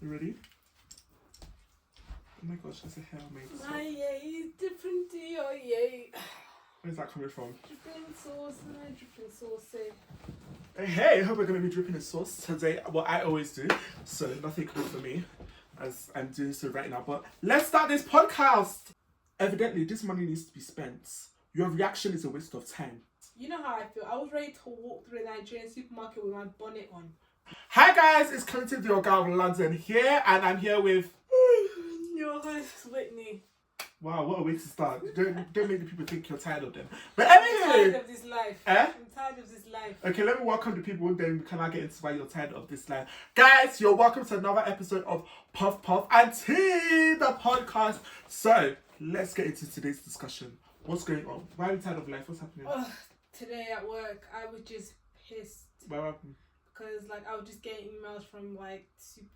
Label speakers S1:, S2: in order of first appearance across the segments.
S1: You ready? Oh my gosh, there's a hair made.
S2: My yay, different to your yay.
S1: Where's that coming from?
S2: Dripping sauce, my dripping sauce.
S1: Hey, I hope we're going to be dripping in sauce today. Well, I always do, so nothing new for me, as I'm doing so right now. But let's start this podcast! Evidently, this money needs to be spent. Your reaction is a waste of time.
S2: You know how I feel. I was ready to walk through the Nigerian supermarket with my bonnet on.
S1: Hi guys, it's Clinton, the Ogaoflondon here, and I'm here with...
S2: Your host, Whitney.
S1: Wow, what a way to start. Don't make the people think you're tired of them. But
S2: I'm
S1: anyway...
S2: tired of this life.
S1: Eh?
S2: I'm tired of this life.
S1: Okay, let me welcome the people, then can I get into why you're tired of this life. Guys, you're welcome to another episode of Puffpuffandteapodcast, the podcast. So, let's get into today's discussion. What's going on? Why are you tired of life? What's happening?
S2: Today at work, I was just pissed.
S1: What happened?
S2: Because, I was just getting emails from, super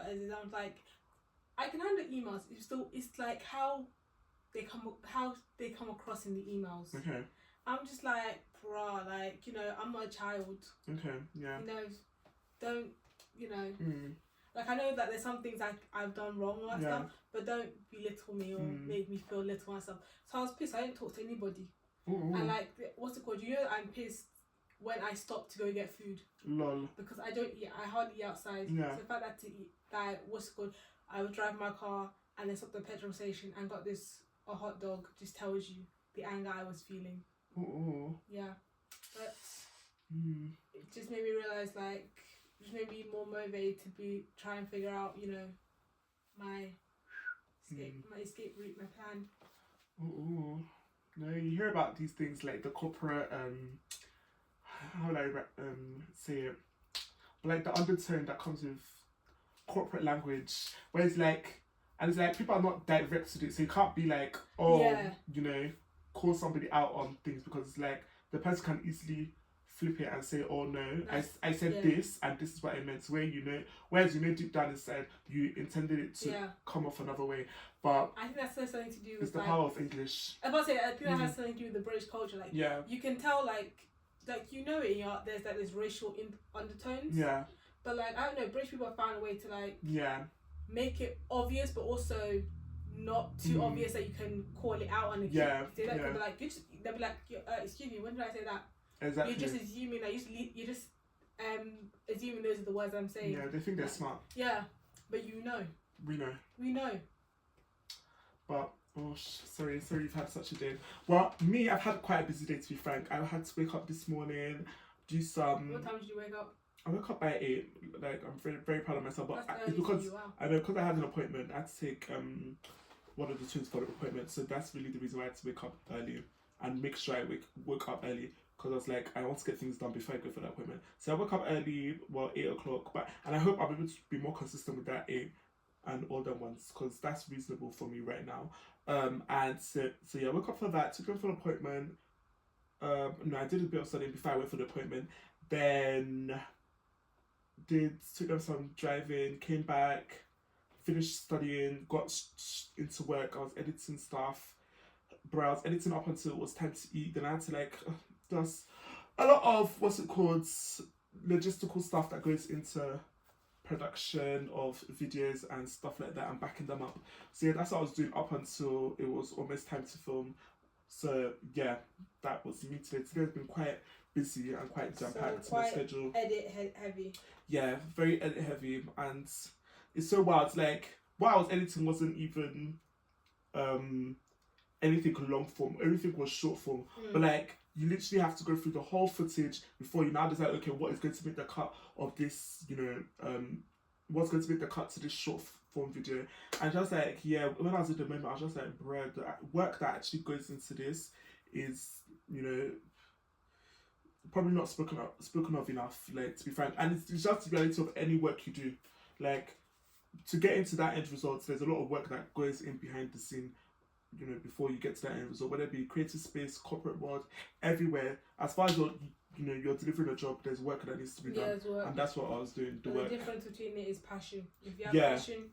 S2: as I was like, I can handle emails. It's like how they come across in the emails.
S1: Okay.
S2: I'm just like, bruh, I'm not a child.
S1: Okay, yeah.
S2: Don't, I know that there's some things I've done wrong and stuff, but don't belittle me or make me feel little and stuff. So I was pissed. I didn't talk to anybody.
S1: Ooh.
S2: And what's it called? I'm pissed when I stop to go get food.
S1: Lol.
S2: Because I don't eat. I hardly eat outside.
S1: Yeah.
S2: So the fact that to eat, what's it called? I would drive my car and then stop at the petrol station and got a hot dog. Just tells you the anger I was feeling.
S1: Ooh.
S2: Yeah. But it just made me realise, just made me more motivated to try and figure out, my escape route, my plan.
S1: Ooh. No, you hear about these things like the corporate, how would I say it? But the undertone that comes with corporate language, where it's people are not direct to it, so you can't be call somebody out on things, because it's the person can easily flip it and say, oh no, I said this and this is what I meant, whereas deep down inside you intended it to come off another way. But
S2: I think that's something to do with
S1: it's the power of English.
S2: I was about to say, I think that has something to do with the British culture. You can tell there's this racial undertones.
S1: Yeah.
S2: But I don't know, British people have found a way to make it obvious, but also not too obvious that you can call it out on the say that. They'll be like, excuse me, when did I say that?
S1: Exactly.
S2: You're just assuming you're just assuming those are the words I'm saying.
S1: Yeah, they think they're smart.
S2: Yeah, but
S1: we know. But sorry you've had such a day. Well, me, I've had quite a busy day, to be frank. I had to wake up this morning, do some.
S2: What time did you wake up?
S1: I woke up by 8. I'm very, very proud of myself, but
S2: That's
S1: it's because
S2: wow.
S1: I know, because I had an appointment. I had to take one of the twins for the appointment, so that's really the reason why I had to wake up early and make sure I woke up early, because I was like, I want to get things done before I go for the appointment. So I woke up early, 8 o'clock, and I hope I'll be able to be more consistent with that 8 and all them ones, because that's reasonable for me right now. And so I woke up for that, took them for the appointment. No, I did a bit of studying before I went for the appointment. Then took them some driving, came back, finished studying, got into work. I was editing stuff, but I was editing up until it was time to eat. Then I had to there's a lot of logistical stuff that goes into production of videos and stuff like that, and backing them up. So yeah, that's what I was doing up until it was almost time to film. So yeah, that was me today. Today's been quite busy and quite jam-packed.
S2: So quite
S1: my schedule.
S2: Edit heavy.
S1: Yeah, very edit heavy, and it's so wild. What I was editing wasn't even anything long form. Everything was short form. But you literally have to go through the whole footage before you now decide, okay, what is going to make the cut of this, what's going to make the cut to this short form video. And just when I was in the moment, I was just like, bro, the work that actually goes into this is, probably not spoken of enough, to be frank. And it's just the reality of any work you do. To get into that end result, there's a lot of work that goes in behind the scene, before you get to that end result, whether it be creative space, corporate world, everywhere. As far as you're delivering a job, there's work that needs to be done. And that's what I was doing. The difference
S2: between it is passion. If you have passion,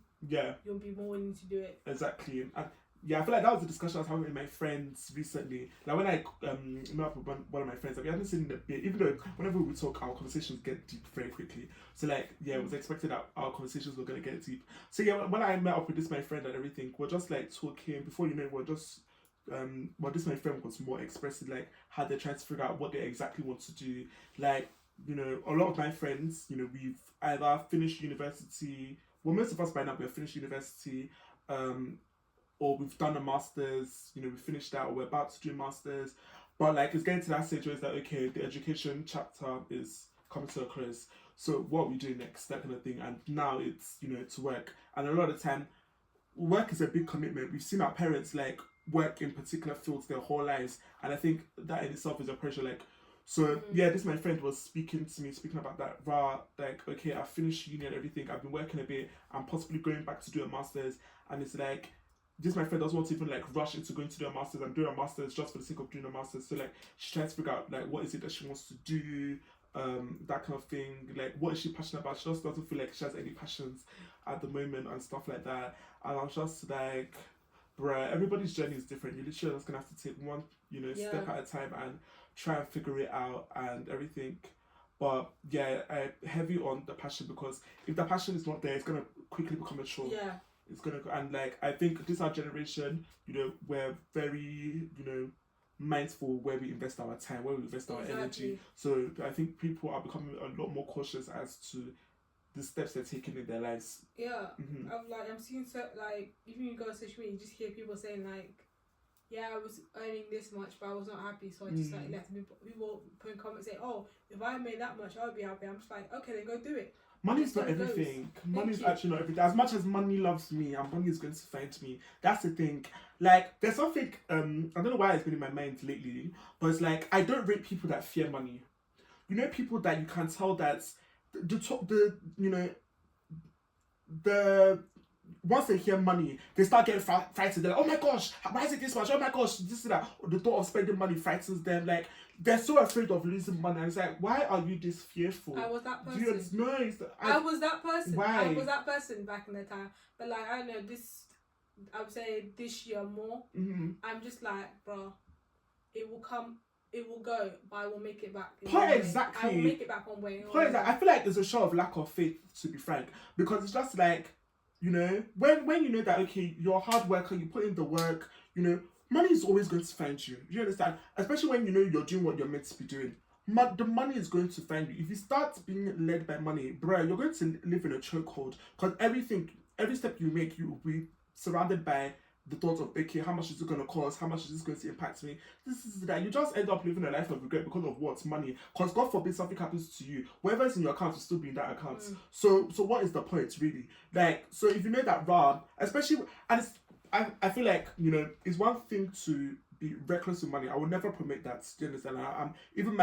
S2: you'll be more willing to do it.
S1: Exactly. And yeah, I feel like that was the discussion I was having with my friends recently. Like when I met up with one of my friends, like, we haven't seen in a bit, even though whenever we talk, our conversations get deep very quickly. So like, yeah, it was expected that our conversations were gonna get deep. So yeah, when I met up with this my friend and everything, we're just like talking. Before you know it, we're just well, this my friend was more expressive, like how they're trying to figure out what they exactly want to do. Like, you know, a lot of my friends, you know, we've either finished university. Well, most of us by now we've finished university. Or we've done a master's, you know, we finished that, or we're about to do a master's. But like, it's getting to that stage where it's like, okay, the education chapter is coming to a close. So what we do next, that kind of thing. And now it's, you know, to work. And a lot of the time, work is a big commitment. We've seen our parents like work in particular fields their whole lives. And I think that in itself is a pressure. Like, so yeah, this my friend was speaking about that. Like, okay, I finished uni and everything. I've been working a bit. I'm possibly going back to do a master's. And it's like, this my friend doesn't want to even like rush into going to do a master's and do a master's just for the sake of doing a master's. So like, she tries to figure out like what is it that she wants to do, that kind of thing. Like, what is she passionate about? She just doesn't feel like she has any passions at the moment and stuff like that. And I was just like, bruh, everybody's journey is different. You're literally just gonna have to take one, you know, step at a time and try and figure it out and everything. But yeah, heavy on the passion, because if the passion is not there, it's gonna quickly become a chore.
S2: Yeah.
S1: It's gonna go, and like, I think this our generation, you know, we're very, you know, mindful where we invest our time, where we invest our energy. So I think people are becoming a lot more cautious as to the steps they're taking in their lives.
S2: Yeah. I'm seeing like, even you go on social media, you just hear people saying like, yeah, I was earning this much, but I was not happy, so I just like left. People put in comments saying, oh, if I made that much, I would be happy. I'm just like, okay, then go do it.
S1: Money's not everything. Money's actually not everything. As much as money loves me, and money is going to find me. That's the thing. Like, there's something, I don't know why it's been in my mind lately, but it's like, I don't rate people that fear money. You know, people that you can tell that once they hear money, they start getting frightened. They're like, oh my gosh, why is it this much? Oh my gosh, this is that. The thought of spending money frightens them. Like, they're so afraid of losing money. And it's like, why are you this fearful?
S2: I was that person.
S1: I
S2: was that person.
S1: Why?
S2: I was that person back in the time. But like, I don't know, I would say this year more.
S1: Mm-hmm.
S2: I'm just like, bro, it will come, it will go, but I will make it back.
S1: Exactly.
S2: I will make it back one way.
S1: I feel like there's a show of lack of faith, to be frank, because it's just like, you know, when you know that, okay, you're a hard worker, you put in the work, you know, money is always going to find you. Do you understand? Especially when you know you're doing what you're meant to be doing. The money is going to find you. If you start being led by money, bruh, you're going to live in a chokehold. Because every step you make, you will be surrounded by the thought of, okay, how much is it going to cost? How much is this going to impact me? This is that. You just end up living a life of regret because of what? Money. Because God forbid something happens to you. Whatever's in your account will still be in that account. So what is the point, really? Like, so if you know that, especially, and I feel like, you know, it's one thing to be reckless with money. I will never promote that. Do you understand? I'm even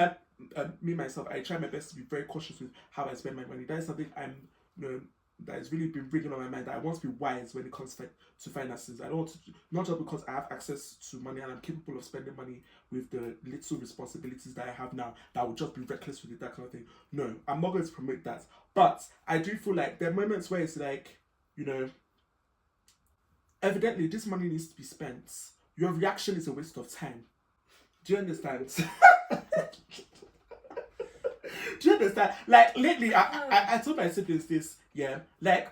S1: me myself, I try my best to be very cautious with how I spend my money. That is something that has really been ringing on my mind, that I want to be wise when it comes to finances. I don't want to, not just because I have access to money and I'm capable of spending money with the little responsibilities that I have now, that I would just be reckless with it, that kind of thing. No, I'm not going to promote that. But I do feel like there are moments where it's like, you know, evidently this money needs to be spent. Your reaction is a waste of time. Do you understand? Do you understand? Like, lately, I told my siblings this, yeah, like,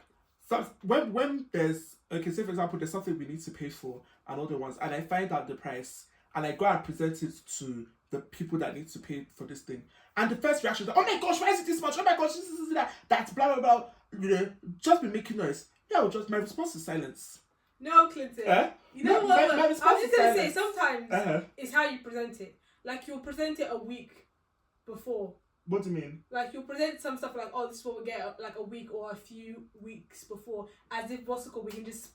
S1: so when there's, okay, say for example, there's something we need to pay for and other ones, and I find out the price, and I go and present it to the people that need to pay for this thing, and the first reaction is like, oh my gosh, why is it this much? Oh my gosh, this is that, that's blah, blah, blah, you know, just be making noise. Yeah, my response is silence.
S2: No, Clinton. You know what? I was just going to say, sometimes it's how you present it. Like, you'll present it a week before.
S1: What do you mean?
S2: Like, you'll present some stuff like, oh, this is what we get, like a week or a few weeks before, as if what's it called, we can just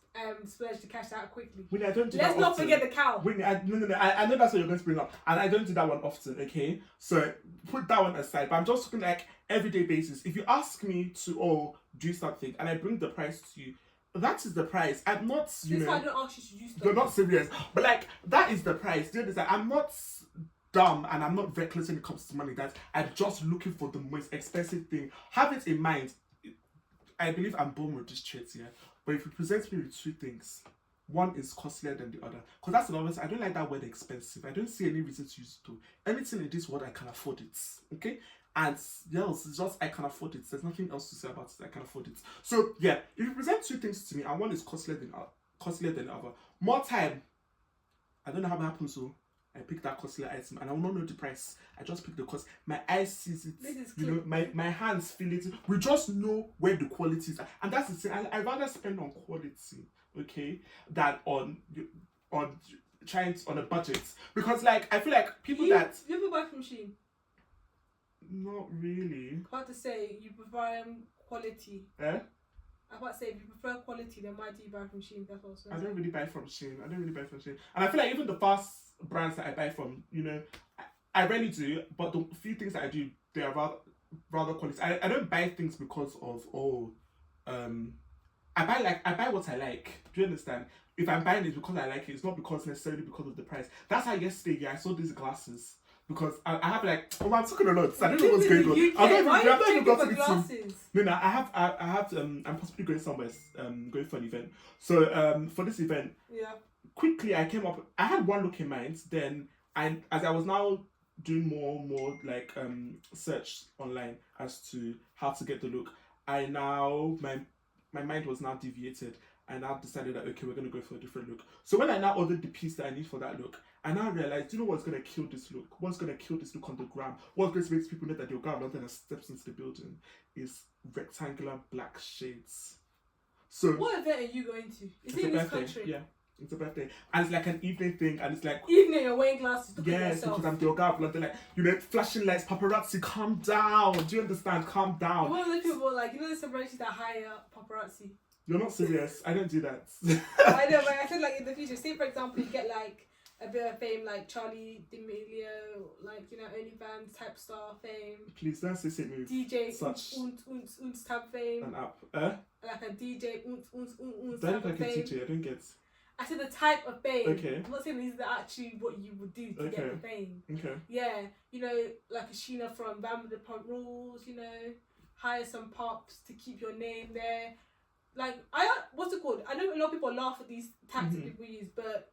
S2: splurge the cash out quickly.
S1: Whitney, I don't do
S2: Let's
S1: that
S2: not
S1: often.
S2: forget the cow.
S1: Whitney, I know that's what you're going to bring up, and I don't do that one often, okay? So put that one aside, but I'm just talking like everyday basis. If you ask me to do something and I bring the price to you, that is the price. I'm not, you know.
S2: I don't ask you to do stuff.
S1: You're not serious, but like, that is the price. Do you understand? I'm not dumb and I'm not reckless when it comes to money. That I'm just looking for the most expensive thing. Have it in mind. I believe I'm born with this trait, yeah. But if you present me with two things, one is costlier than the other. Because that's another thing. I don't like that word expensive. I don't see any reason to use it to. Anything in this world, I can afford it. Okay? And yes, it's just I can afford it. There's nothing else to say about it. I can afford it. So yeah, if you present two things to me and one is costlier than the other, more time. I don't know how it happens. So I pick that costlier item and I will not know the price. I just pick the cost. My eyes sees it. You know, my hands feel it. We just know where the quality is, and that's the thing. I rather spend on quality, okay, than on trying on a budget, because like I feel like people
S2: you
S1: that
S2: ever buy from Shein?
S1: Not really.
S2: I'm about to say you prefer quality.
S1: Eh?
S2: I'm about to say if you prefer quality, then why do you buy from Shein? That's what
S1: I don't really buy from Shein. And I feel like even the fast brands that I buy from, you know, I rarely do, but the few things that I do, they are rather quality. I don't buy things because of I buy what I like. Do you understand? If I'm buying it because I like it, it's not because necessarily because of the price. That's how yesterday I saw these glasses. Because I have like, I'm talking a lot. So I don't know what's going on. I'm not even got to the No, I have I'm possibly going somewhere, going for an event. So for this event, quickly I came up. I had one look in mind. Then as I was now doing more like search online as to how to get the look, I now my mind was now deviated. I now decided that okay, we're gonna go for a different look. So when I now ordered the piece that I need for that look, I now realized, you know what's gonna kill this look? What's gonna kill this look on the gram? What's going to make people know that the Ogaoflondon has steps into the building is rectangular black shades. So
S2: what event are you going to? Is it in this country?
S1: Yeah, it's a birthday, and it's like an evening thing, and it's like
S2: evening. You're wearing glasses.
S1: Yes, because I'm the Ogaoflondon, like, you know, flashing lights, paparazzi, calm down. Do you understand? Calm down.
S2: One of those people, like, you know, the celebrities that hire paparazzi.
S1: You're not serious. I don't do that.
S2: I know, but I feel like in the future, say for example, you get like a bit of fame, like Charlie D'Amelio, like, you know, OnlyFans type star fame.
S1: Please don't say it move.
S2: DJ
S1: such
S2: Unts type fame.
S1: An app,
S2: like a DJ Unts type of fame.
S1: DJ, I don't get.
S2: I said the type of fame.
S1: Okay.
S2: I'm not saying this is actually what you would do to get the fame.
S1: Okay.
S2: Yeah, you know, like a Sheena from Vanderpump Rules, you know, hire some pops to keep your name there. Like, what's it called? I know a lot of people laugh at these tactics people use, but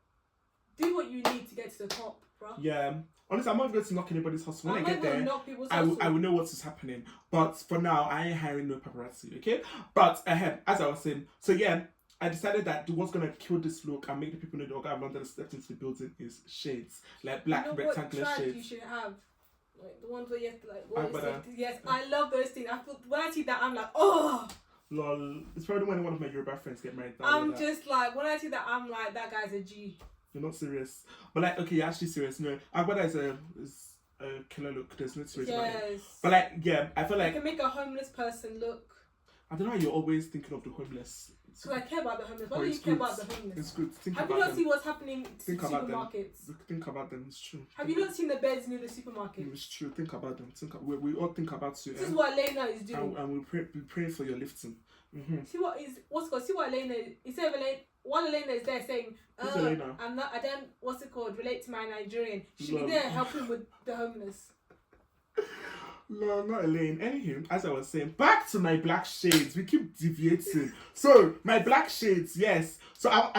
S2: do what you need to get to the top, bro.
S1: Yeah. Honestly, I'm not going to knock anybody's hustle. When I get there, I will know what is happening. But for now, I ain't hiring no paparazzi, okay? But as I was saying, so yeah, I decided that what's going to kill this look and make the people know the Ogaoflondon stepped into the building is shades. Like black rectangular shades.
S2: You should have. Like the ones where you have to like, yes, I love those things. When I see that, I'm like, oh!
S1: Lol, it's probably when one of my Yoruba friends get married.
S2: I'm just like, when I see that, I'm like, that guy's a G.
S1: You're not serious. But like, okay, you're actually serious. No, Agbada is a killer look. There's no serious about it. But like, yeah, I feel like
S2: you can make a homeless person look.
S1: I don't know why you're always thinking of the homeless.
S2: Because I care about the homeless. Why do you care about the homeless?
S1: It's good.
S2: Have you not seen what's happening in supermarkets?
S1: Think about them. It's true.
S2: Have you not seen the beds near the supermarket?
S1: It's true. Think about them. We all think about you.
S2: This is what Elena is doing.
S1: And we're praying for your lifting.
S2: See what Elena is. Instead of Elena, while Elena is there saying, I don't, what's it called, relate to my Nigerian. She should be there helping with the homeless.
S1: No, not Elaine. Anywho, as I was saying, back to my black shades. We keep deviating. So my black shades, yes. So I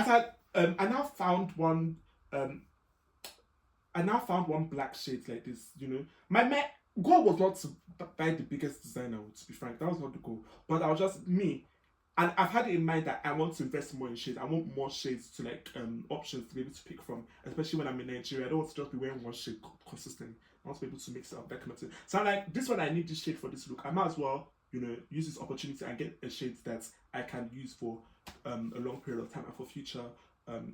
S1: now found one. I now found one black shade like this. You know, my goal was not to buy the biggest designer. To be frank, that was not the goal. But I was just me, and I've had it in mind that I want to invest more in shades. I want more shades to like options to be able to pick from, especially when I'm in Nigeria. I don't want to just be wearing one shade consistently. I want to be able to mix it up, that kind of thing. So I'm like, this one, I need this shade for this look. I might as well, you know, use this opportunity and get a shade that I can use for a long period of time and for future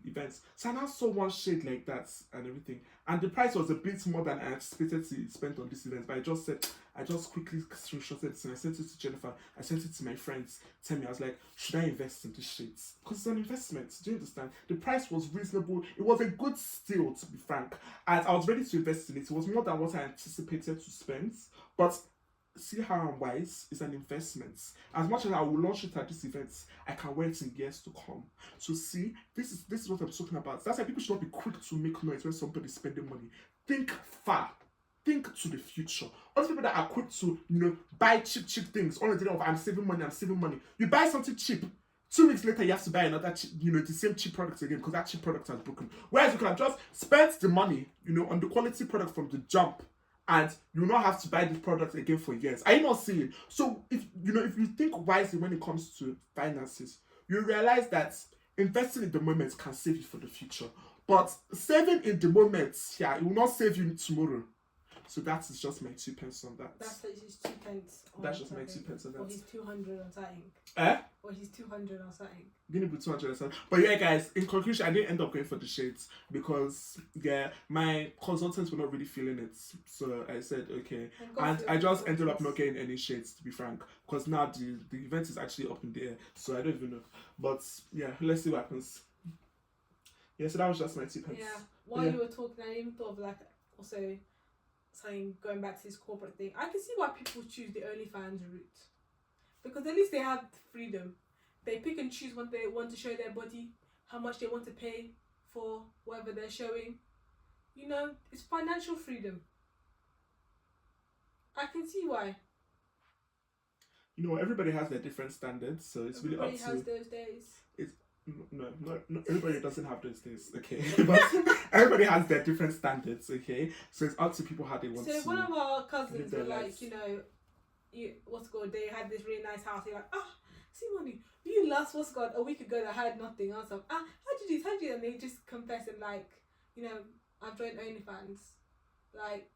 S1: events. So I now saw one shade like that and everything. And the price was a bit more than I anticipated to spend on this event. But I just quickly screenshotted it and I sent it to Jennifer. I sent it to my friends. Tell me, I was like, should I invest in these shades? Because it's an investment. Do you understand? The price was reasonable. It was a good steal, to be frank. And I was ready to invest in it. It was more than what I anticipated to spend. But see how I'm wise, it's an investment. As much as I will launch it at this event, I can wear it in years to come. So see, this is what I'm talking about. That's why people should not be quick to make noise when somebody's spending money. Think far. Think to the future. Other people that are quick to, you know, buy cheap things. All the day of I'm saving money. You buy something cheap 2 weeks later, you have to buy another, the same cheap product again because that cheap product has broken. Whereas you can just spend the money, on the quality product from the jump, and you will not have to buy this product again for years. Are you not seeing? So if you think wisely when it comes to finances, you realize that investing in the moment can save you for the future. But saving in the moment, it will not save you tomorrow. So that is just my 2 pence on that.
S2: That's his 2 pence.
S1: That's just my 2 pence on that.
S2: Or his 200 on something. Or his 200 on something.
S1: Gonna be 200 or something. But yeah, guys, in conclusion, I didn't end up going for the shades because my consultants were not really feeling it. So I said okay, and I just ended up not getting any shades, to be frank, because now the event is actually up in the air. So I don't even know. But yeah, let's see what happens. Yeah, so that was just my 2 pence.
S2: Yeah. While you were talking, I even thought of also saying, going back to this corporate thing, I can see why people choose the OnlyFans route, because at least they have freedom. They pick and choose when they want to show their body, how much they want to pay for whatever they're showing. It's financial freedom. I can see why.
S1: Everybody has their different standards, so it's really up to.
S2: Everybody has those days.
S1: No, everybody doesn't have those days, okay? But everybody has their different standards, okay? So it's up to people how they want to.
S2: So one of our cousins were like, they had this really nice house. They're like, see money, you last a week ago that had nothing. I was like, how'd you do this? And they just confess and I've joined OnlyFans. Like,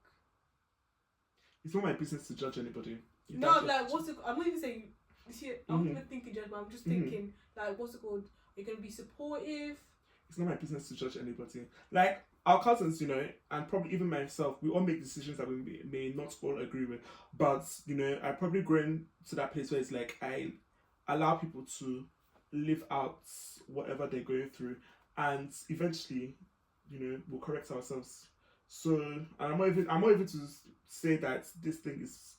S1: it's not my business to judge anybody.
S2: I'm not even saying. I'm not thinking judgment. I'm just thinking You're going to be supportive.
S1: It's not my business to judge anybody. Like, our cousins, and probably even myself, we all make decisions that we may not all agree with. But, I probably grown to that place where it's like, I allow people to live out whatever they're going through. And eventually, we'll correct ourselves. So, and I'm not even to say that this thing is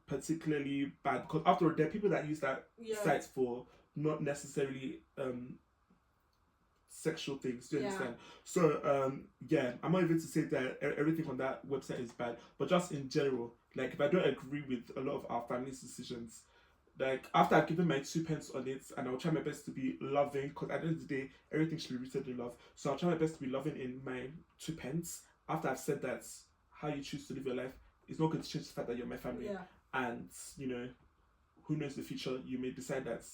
S1: particularly bad. Because after all, there are people that use that site for not necessarily sexual things. Do you understand? So I'm not even to say that everything on that website is bad, but just in general, like if I don't agree with a lot of our family's decisions, like after I've given my 2 pence on it, and I'll try my best to be loving, because at the end of the day, everything should be rooted in love. So I'll try my best to be loving in my 2 pence. After I've said that, how you choose to live your life is not going to change the fact that you're my family.
S2: Yeah.
S1: And who knows the future? You may decide that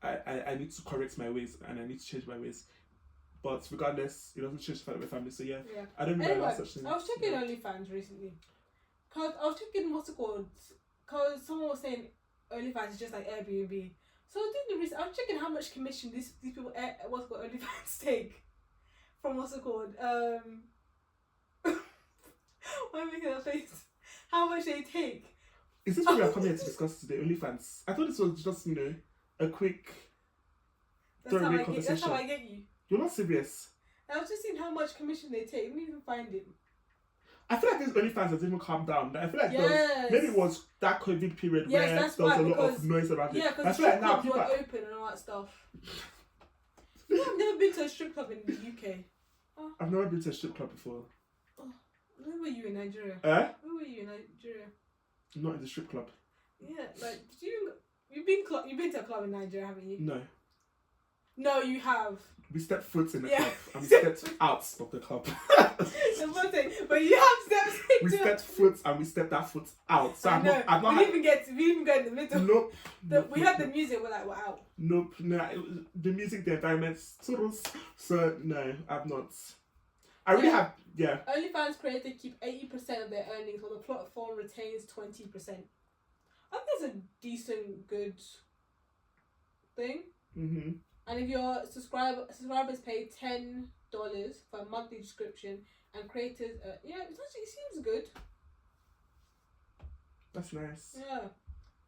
S1: I need to correct my ways and I need to change my ways. But regardless, it doesn't change the fact of my family. So yeah. I don't know about such things.
S2: I was checking OnlyFans recently. Cause I was checking what's it called? Cause someone was saying OnlyFans is just like Airbnb. So I was doing the research. I was checking how much commission these people OnlyFans take from what's it called? Why am I making that face? How much they take?
S1: Is this what we are coming here to discuss today? OnlyFans. I thought this was just a quick throwaway conversation.
S2: That's how I get you.
S1: You're not serious.
S2: I was just seeing how much commission they take. I didn't even find it.
S1: I feel like this OnlyFans has even calmed down. I feel like maybe it was that COVID period where there was a lot of noise around it.
S2: Yeah, because strip clubs weren't open and all that stuff. I've never been to a strip club in the UK. Oh.
S1: I've never been to a strip club before.
S2: Oh, where were you in Nigeria?
S1: Where
S2: were you in Nigeria?
S1: Not in the strip club.
S2: Yeah, like you've been to a club in Nigeria, haven't you?
S1: No.
S2: No, you have.
S1: We stepped foot in the club and we stepped out of the club.
S2: But you have steps.
S1: We stepped foot and we stepped that foot out. So I'm not.
S2: We didn't even go in the middle.
S1: Nope.
S2: We had the music. We're out.
S1: Nope. No, the music, the environment. So no, I've not. I really have. Yeah.
S2: OnlyFans creators keep 80% of their earnings, while the platform retains 20%. I think that's a decent, good thing.
S1: Mm-hmm.
S2: And if your subscribers pay $10 for a monthly subscription, and creators, it seems good.
S1: That's nice.
S2: Yeah.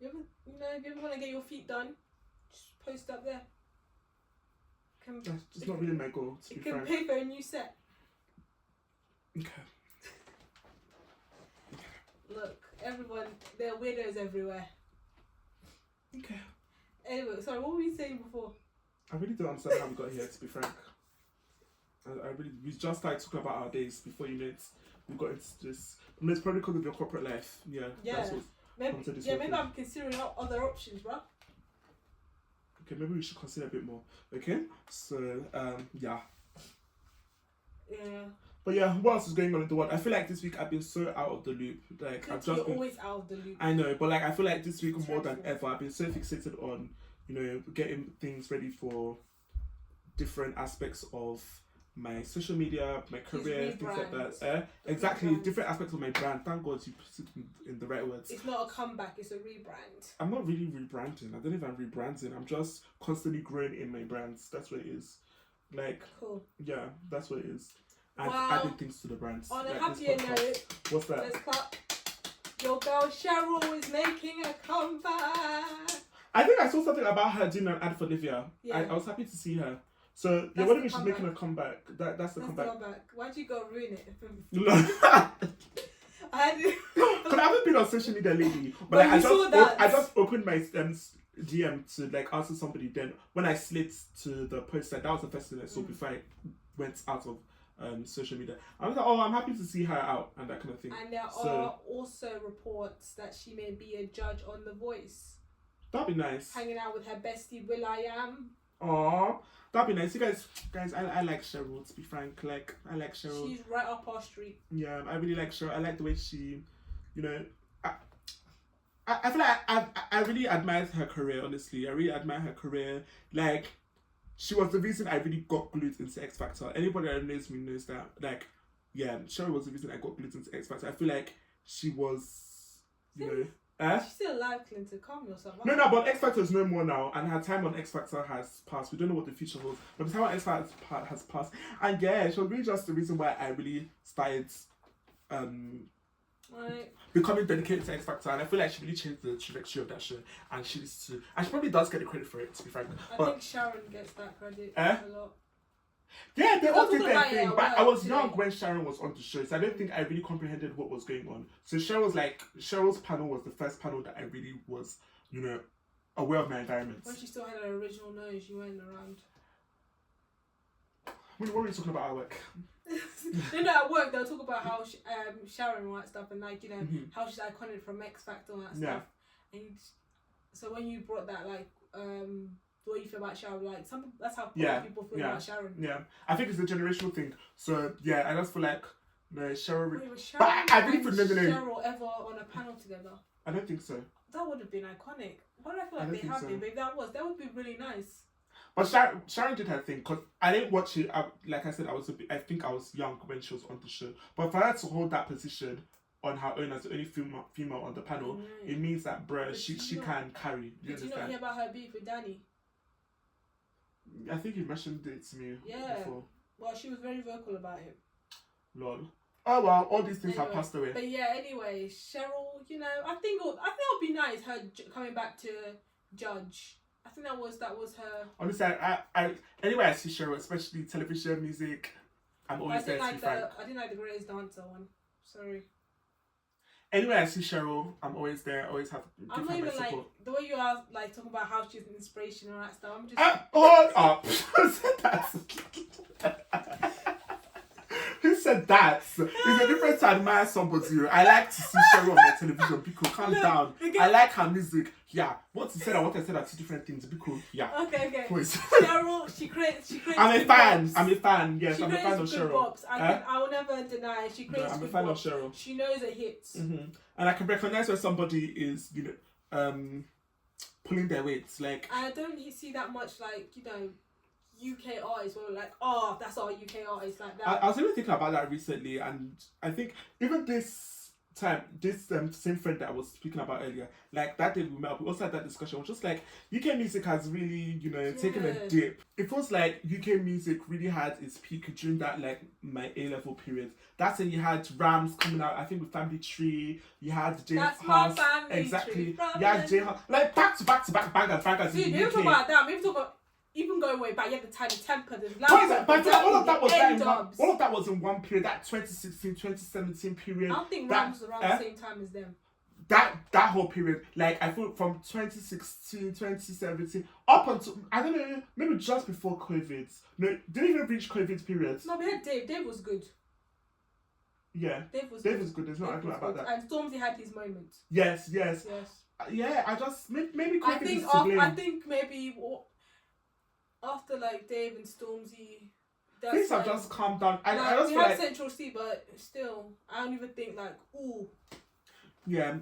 S2: If you ever want to get your feet done, just post up there.
S1: That's not really my goal, to be frank.
S2: You can pay for a new set.
S1: Okay.
S2: Look, everyone, there are weirdos everywhere.
S1: Okay.
S2: Anyway, sorry, what were we saying before?
S1: I really don't understand how we got here, to be frank. We just started talking about our days before you know it. We got into this. And it's probably because of your corporate life. Yeah.
S2: Maybe I'm considering other options, bro.
S1: Okay, maybe we should consider a bit more. Okay, so yeah.
S2: Yeah.
S1: But yeah, what else is going on in the world? I feel like this week I've been so out of the loop. Like I've just been
S2: always out of the loop.
S1: I know, but like I feel like this week more than ever, I've been so fixated on, getting things ready for different aspects of my social media, my career, things like that. Exactly, different aspects of my brand. Thank God you put it in the right words.
S2: It's not a comeback, it's a rebrand.
S1: I'm not really rebranding. I don't know if I'm rebranding. I'm just constantly growing in my brands. That's what it is. Like,
S2: cool.
S1: Yeah, that's what it is. And adding things to the brands.
S2: On a happier note,
S1: what's that?
S2: Let's clap. Your girl Cheryl is making a comeback.
S1: I think I saw something about her doing an ad for Livia.
S2: Yeah.
S1: I was happy to see her. So yeah, what do you mean she's making a comeback? That's the comeback.
S2: Why'd you go ruin it?
S1: No.
S2: I
S1: Because I haven't been on social media lately. But like, I just opened my DM to like answer somebody. Then when I slid to the post, that was the first thing I saw before I went out of social media. I was like, I'm happy to see her out and that kind of thing.
S2: And there are also reports that she may be a judge on The Voice.
S1: That'd be nice.
S2: Hanging out with her bestie Will.i.am.
S1: Aww, that'd be nice. You guys, I like Cheryl, to be frank. Like, I like Cheryl.
S2: She's right up our street.
S1: Yeah, I really like Cheryl. I like the way she, I feel like I really admired her career, honestly. I really admire her career. Like, she was the reason I really got glued into X Factor. Anybody that knows me knows that. Like, yeah, Cheryl was the reason I got glued into X Factor. I feel like she was,
S2: She's still alive, Clinton. Calm yourself.
S1: No, but X Factor is no more now, and her time on X Factor has passed. We don't know what the future holds, but the time on X Factor has passed. And yeah, she was really just the reason why I really started becoming dedicated to X Factor, and I feel like she really changed the trajectory of that show. And she probably does get the credit for it, to be frank.
S2: I think Sharon gets that credit a lot.
S1: Yeah, they all did their thing, but I was young when Sharon was on the show, so I don't think I really comprehended what was going on. So Cheryl's panel was the first panel that I really was, aware of my environment.
S2: When she still had her original nose, you went around.
S1: What were you talking about at work?
S2: No, at work they'll talk about how Sharon and all that stuff, and how she's iconic from X Factor and all that stuff. And so when you brought that, the way you feel about Sharon, that's how people feel about Sharon. Yeah,
S1: I think it's a generational thing. So yeah, I just feel like Cheryl.
S2: Wait, was Sharon
S1: but I really feel
S2: Cheryl ever on a panel together?
S1: I don't think so.
S2: That would have been iconic. Why do I feel like they have been? Maybe that would be really nice.
S1: But Sharon did her thing, because I didn't watch it. Like I said, I think I was young when she was on the show. But for her to hold that position on her own as the only female on the panel, it means that she can carry.
S2: Did you not hear about her beef with Danny?
S1: I think you mentioned it to me before.
S2: Well, she was very vocal about it.
S1: Lol. Oh well, all these things have passed away.
S2: But yeah, anyway, Cheryl, I think it'll be nice her coming back to judge. I think that was her.
S1: Honestly, I anyway I see Cheryl, especially television, music, I'm always there to be frank.
S2: I didn't like the Greatest Dancer one. Sorry.
S1: Anyway, I see Cheryl, I'm always there. I always have to give her my support.
S2: Like the way you are talking about how she's an inspiration and all that stuff. I'm just
S1: hold up. Who said that? Who said that? It's a difference to admire somebody. I like to see Cheryl on my television. Because calm down. I like her music. Yeah. What you said and what I said are two different things. Because yeah.
S2: Okay.
S1: Please.
S2: Cheryl, she creates.
S1: I'm a fan. I'm a fan. Yes, I'm a fan of Cheryl.
S2: Bops. I will never deny. She creates.
S1: I'm a fan of Cheryl.
S2: She knows it hits.
S1: Mm-hmm. And I can recognize when somebody is, pulling their weight. Like
S2: I don't see that much UK artists were that's our UK artist like that.
S1: I was even thinking about that recently, and I think even this time, this same friend that I was speaking about earlier, like that day we met, we also had that discussion. It was just like UK music has really, taken a dip. It feels like UK music really had its peak during that my A-level period. That's when you had Rams coming out. I think with Family Tree, you had J House. Exactly. You had J House, back to back bangers.
S2: Dude, we talk about that. Maybe talk about. Even going way back, you had the Tiny Temper, the
S1: all of that was in one period, that 2016, 2017 period.
S2: I don't think Rams was around the same time as them.
S1: That whole period, I feel from 2016, 2017, up until, I don't know, maybe just before COVID. No, didn't even reach COVID period.
S2: No, we had Dave. Dave was good.
S1: Yeah. Dave was good. There's no argument about that.
S2: And Stormzy had his moments.
S1: Yes. Yeah, I just, maybe COVID is to blame.
S2: I think maybe after like Dave and Stormzy,
S1: things have just calmed down. I just
S2: we
S1: feel
S2: have
S1: like
S2: Central C, but still, I don't even think like ooh.
S1: Yeah.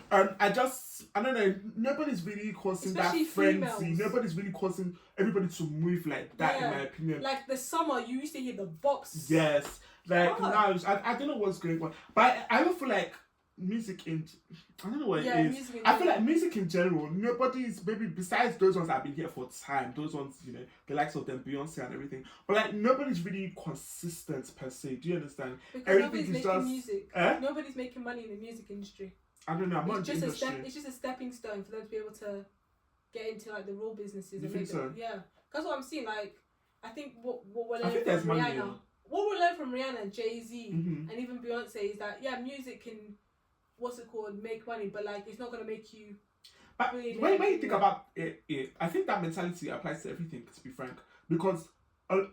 S1: I don't know. Nobody's really causing
S2: Especially
S1: that frenzy.
S2: females.
S1: Nobody's really causing everybody to move like that, in my opinion.
S2: Like the summer, you used to hear the box.
S1: Yes. Like now, I don't know what's going on, but I don't feel like music in, I don't know what it is. I feel like music in general, nobody's, maybe besides those ones that have been here for time, those ones, you know, the likes of them, Beyonce and everything, but like nobody's really consistent per se. Do you understand?
S2: Because
S1: everything
S2: nobody's making music. Nobody's making money in the music industry.
S1: I don't know.
S2: It's just a stepping stone for them to be able to get into like the real businesses.
S1: You think so?
S2: Yeah, that's what I'm seeing. Like, I think what we're
S1: learning from Rihanna,
S2: what we learn from Rihanna, Jay-Z, and even Beyonce is that music can, make money, but like it's not gonna make you.
S1: But when you think about it, I think that mentality applies to everything. To be frank, because a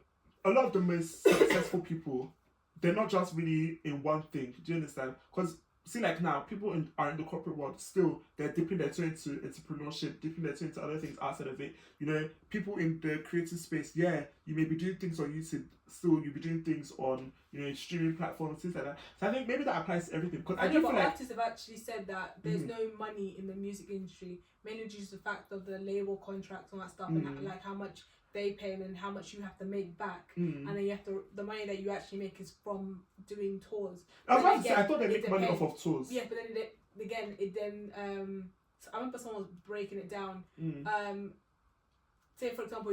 S1: lot of the most successful people, they're not just really in one thing. Do you understand? Because see, like now, people are in the corporate world still. They're dipping their toe into entrepreneurship, dipping their toe into other things outside of it. You know, people in the creative space. Yeah, you may be doing things on YouTube. Still, you'll be doing things on, you know, streaming platforms, things like that. So I think maybe that applies to everything. Because I do feel like
S2: artists have actually said that there's no money in the music industry, mainly due to the fact of the label contracts and that stuff, and like how much they pay and how much you have to make back, and then you have to, the money that you actually make is from doing tours.
S1: I was about to say, I thought they make money off of tours.
S2: Yeah, but then so I remember someone was breaking it down. Say for example,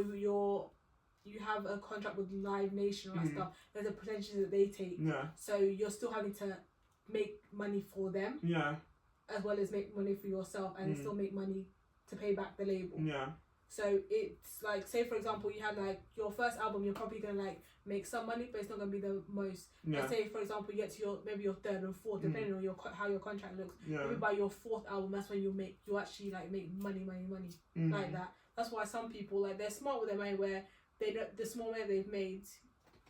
S2: you have a contract with Live Nation and that stuff. There's a percentage that they take.
S1: Yeah.
S2: So you're still having to make money for them.
S1: Yeah.
S2: As well as make money for yourself, and still make money to pay back the label.
S1: Yeah.
S2: So it's like, say for example, you had like your first album, you're probably gonna like make some money, but it's not gonna be the most.
S1: Yeah.
S2: Let's say for example, you get to your third and fourth, depending on how your contract looks.
S1: Yeah.
S2: Maybe by your fourth album, that's when you actually like make money like that. That's why some people, like, they're smart with their money, where they don't, the small money they've made,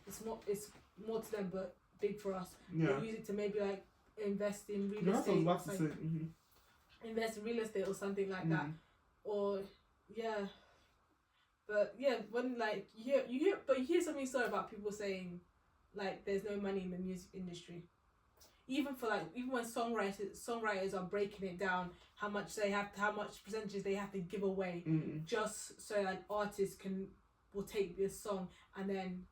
S2: it's more to them, but big for us.
S1: Yeah.
S2: They use it to maybe like invest in real estate. Invest in real estate or something like that, or yeah. But yeah, when like you hear something so about people saying like there's no money in the music industry. Even when songwriters are breaking it down, how much percentages they have to give away, just so like artists will take this song and then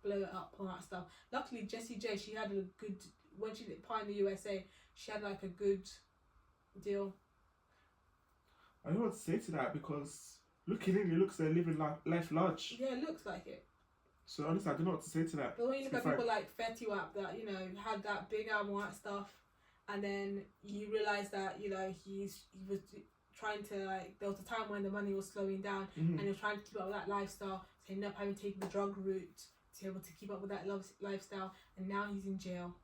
S2: blow it up on that stuff. Luckily, Jessie J, she had a good, when she did Pie in the USA, she had like a good deal.
S1: I don't know what to say to that, because looking in, it looks like they're living life large.
S2: Yeah, it looks like it.
S1: So honestly, I don't know what to say to that.
S2: But when you look at people like Fetty Wap that, you know, had that big album, that stuff, and then you realise that, you know, he was trying to, like, there was a time when the money was slowing down, and he was trying to keep up with that lifestyle, so he ended up having to take the drug route to be able to keep up with that lifestyle, and now he's in jail.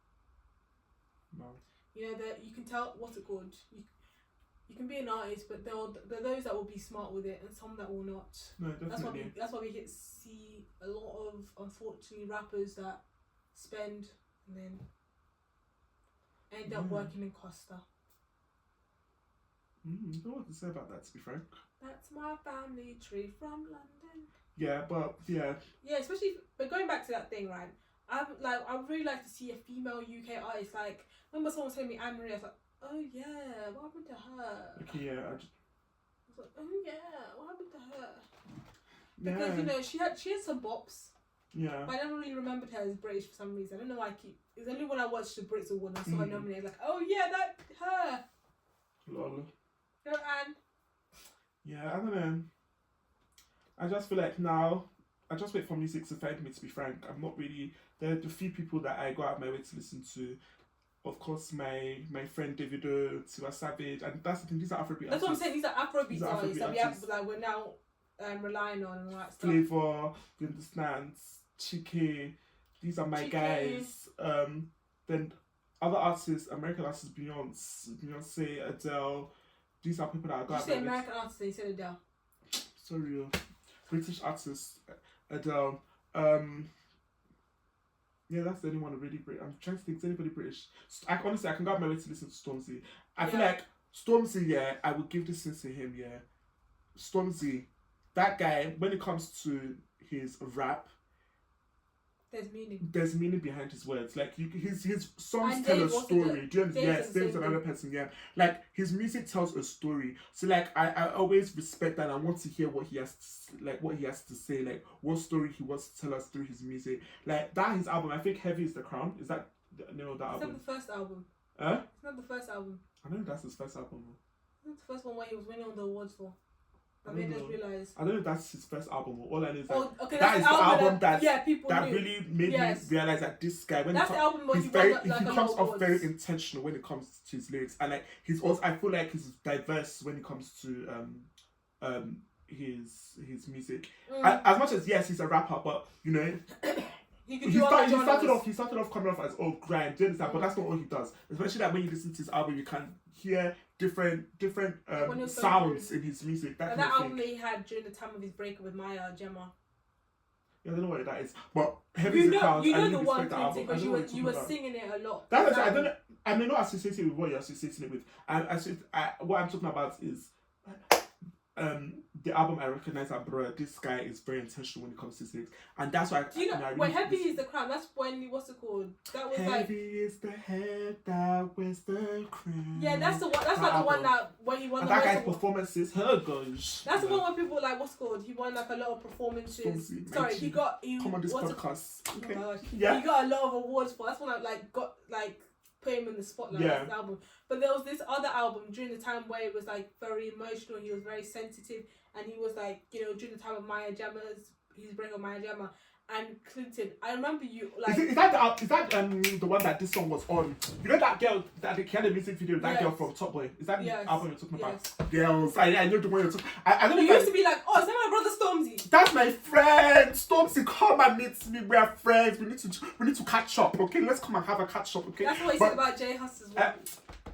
S1: Wow.
S2: You know, that you can tell, what's it called? You can be an artist, but there are those that will be smart with it and some that will not.
S1: No, definitely.
S2: That's why we see a lot of, unfortunately, rappers that spend and then end up working in Costa.
S1: I don't know what to say about that, to be frank.
S2: That's my family tree from London.
S1: Yeah, but yeah.
S2: Yeah, especially, but going back to that thing, right? I would really like to see a female UK artist. Like, remember someone saying me, Anne Marie, I was like, oh yeah, what happened to her?
S1: Okay, yeah.
S2: I was like, oh yeah, what happened to her? Because you know she had some bops.
S1: Yeah.
S2: But I never really remembered her as British for some reason. I don't know why it's only when I watched the Brits Award and I saw her nominated, like, oh yeah, that her.
S1: Lol.
S2: You know, Anne.
S1: Yeah, I don't know. I just feel like now, I just wait for music to find me, to be frank. I'm not really, there are the few people that I go out of my way to listen to. Of course, my friend Davido, Tiwa Savage, and that's the thing, these are Afrobeat artists.
S2: That's what I'm saying, these are Afrobeat artists that we're now relying on and all that stuff.
S1: Flavor, you understand, Chike, these are my guys. Then other artists, American artists, Beyonce, Adele, these are people that I got.
S2: Did you say American artists, you said Adele?
S1: Sorry, British artists, Adele. Yeah, that's the only one really British. I'm trying to think, is anybody British? Honestly, I can go out my way to listen to Stormzy. I feel like Stormzy, yeah, I would give this sense to him, yeah. Stormzy, that guy, when it comes to his rap, there's meaning behind his words. Like his songs tell a story. Do you understand? Yes, Dave's another person. Yeah, like his music tells a story. So like I always respect that. And I want to hear what he has to say. Like what story he wants to tell us through his music. Like that his album. I think Heavy is the Crown. Is that the name of that album?
S2: It's not the first album. It's not the first album.
S1: I know that's his first album.
S2: It's not the first one where he was winning all the awards for. I made us realize.
S1: I don't know if that's his first album. All I know is that
S2: that is the album
S1: that
S2: people
S1: that
S2: knew.
S1: really made me realize that this guy, when
S2: that's the album where he
S1: comes off very intentional when it comes to his lyrics, and like he's also, I feel like he's diverse when it comes to his music. As much as yes, he's a rapper, but you know. He started off coming off as grime, do you understand? But that's not all he does. Especially that when you listen to his album, you can hear different sounds in his music.
S2: That album that he had during the time of his breakup with Maya Gemma.
S1: Yeah, I don't know what that is, but Heavy is the Crown.
S2: You know the one thing because you were singing it a lot.
S1: I don't know. I may not associate it with what you're associating it with. What I'm talking about is. The album I recognize that, bro, this guy is very intentional when it comes to lyrics, and that's why.
S2: Do you know when Heavy is the Crown? That's when what's it called? That was
S1: Heavy is the head that wears the crown.
S2: Yeah, that's the one. That's like the one that when he won.
S1: And that guy's performances, gosh.
S2: That's the one where people like what's it called? He won like a lot of performances.
S1: Sorry,
S2: he got.
S1: Come on this podcast.
S2: Okay. Oh my gosh. Yeah. He got a lot of awards for. That's when I got put him in the spotlight. Yeah. This album. But there was this other album during the time where it was like very emotional. He was very sensitive, and he was like, you know, during the time of Maya Gemma's, his breakup of Maya Gemma and Clinton. I remember you like. Is
S1: that the one that this song was on? You know that girl that he had a music video. That girl from Top Boy. Is that the album you're talking about? Girls, I know the one you're talking. I don't know.
S2: You used to be like, oh, is that my brother Stormzy?
S1: That's my friend Stormzy. Come and meet me. We are friends. We need to catch up. Okay, let's come and have a catch up. Okay.
S2: That's what he said about J Hus as well.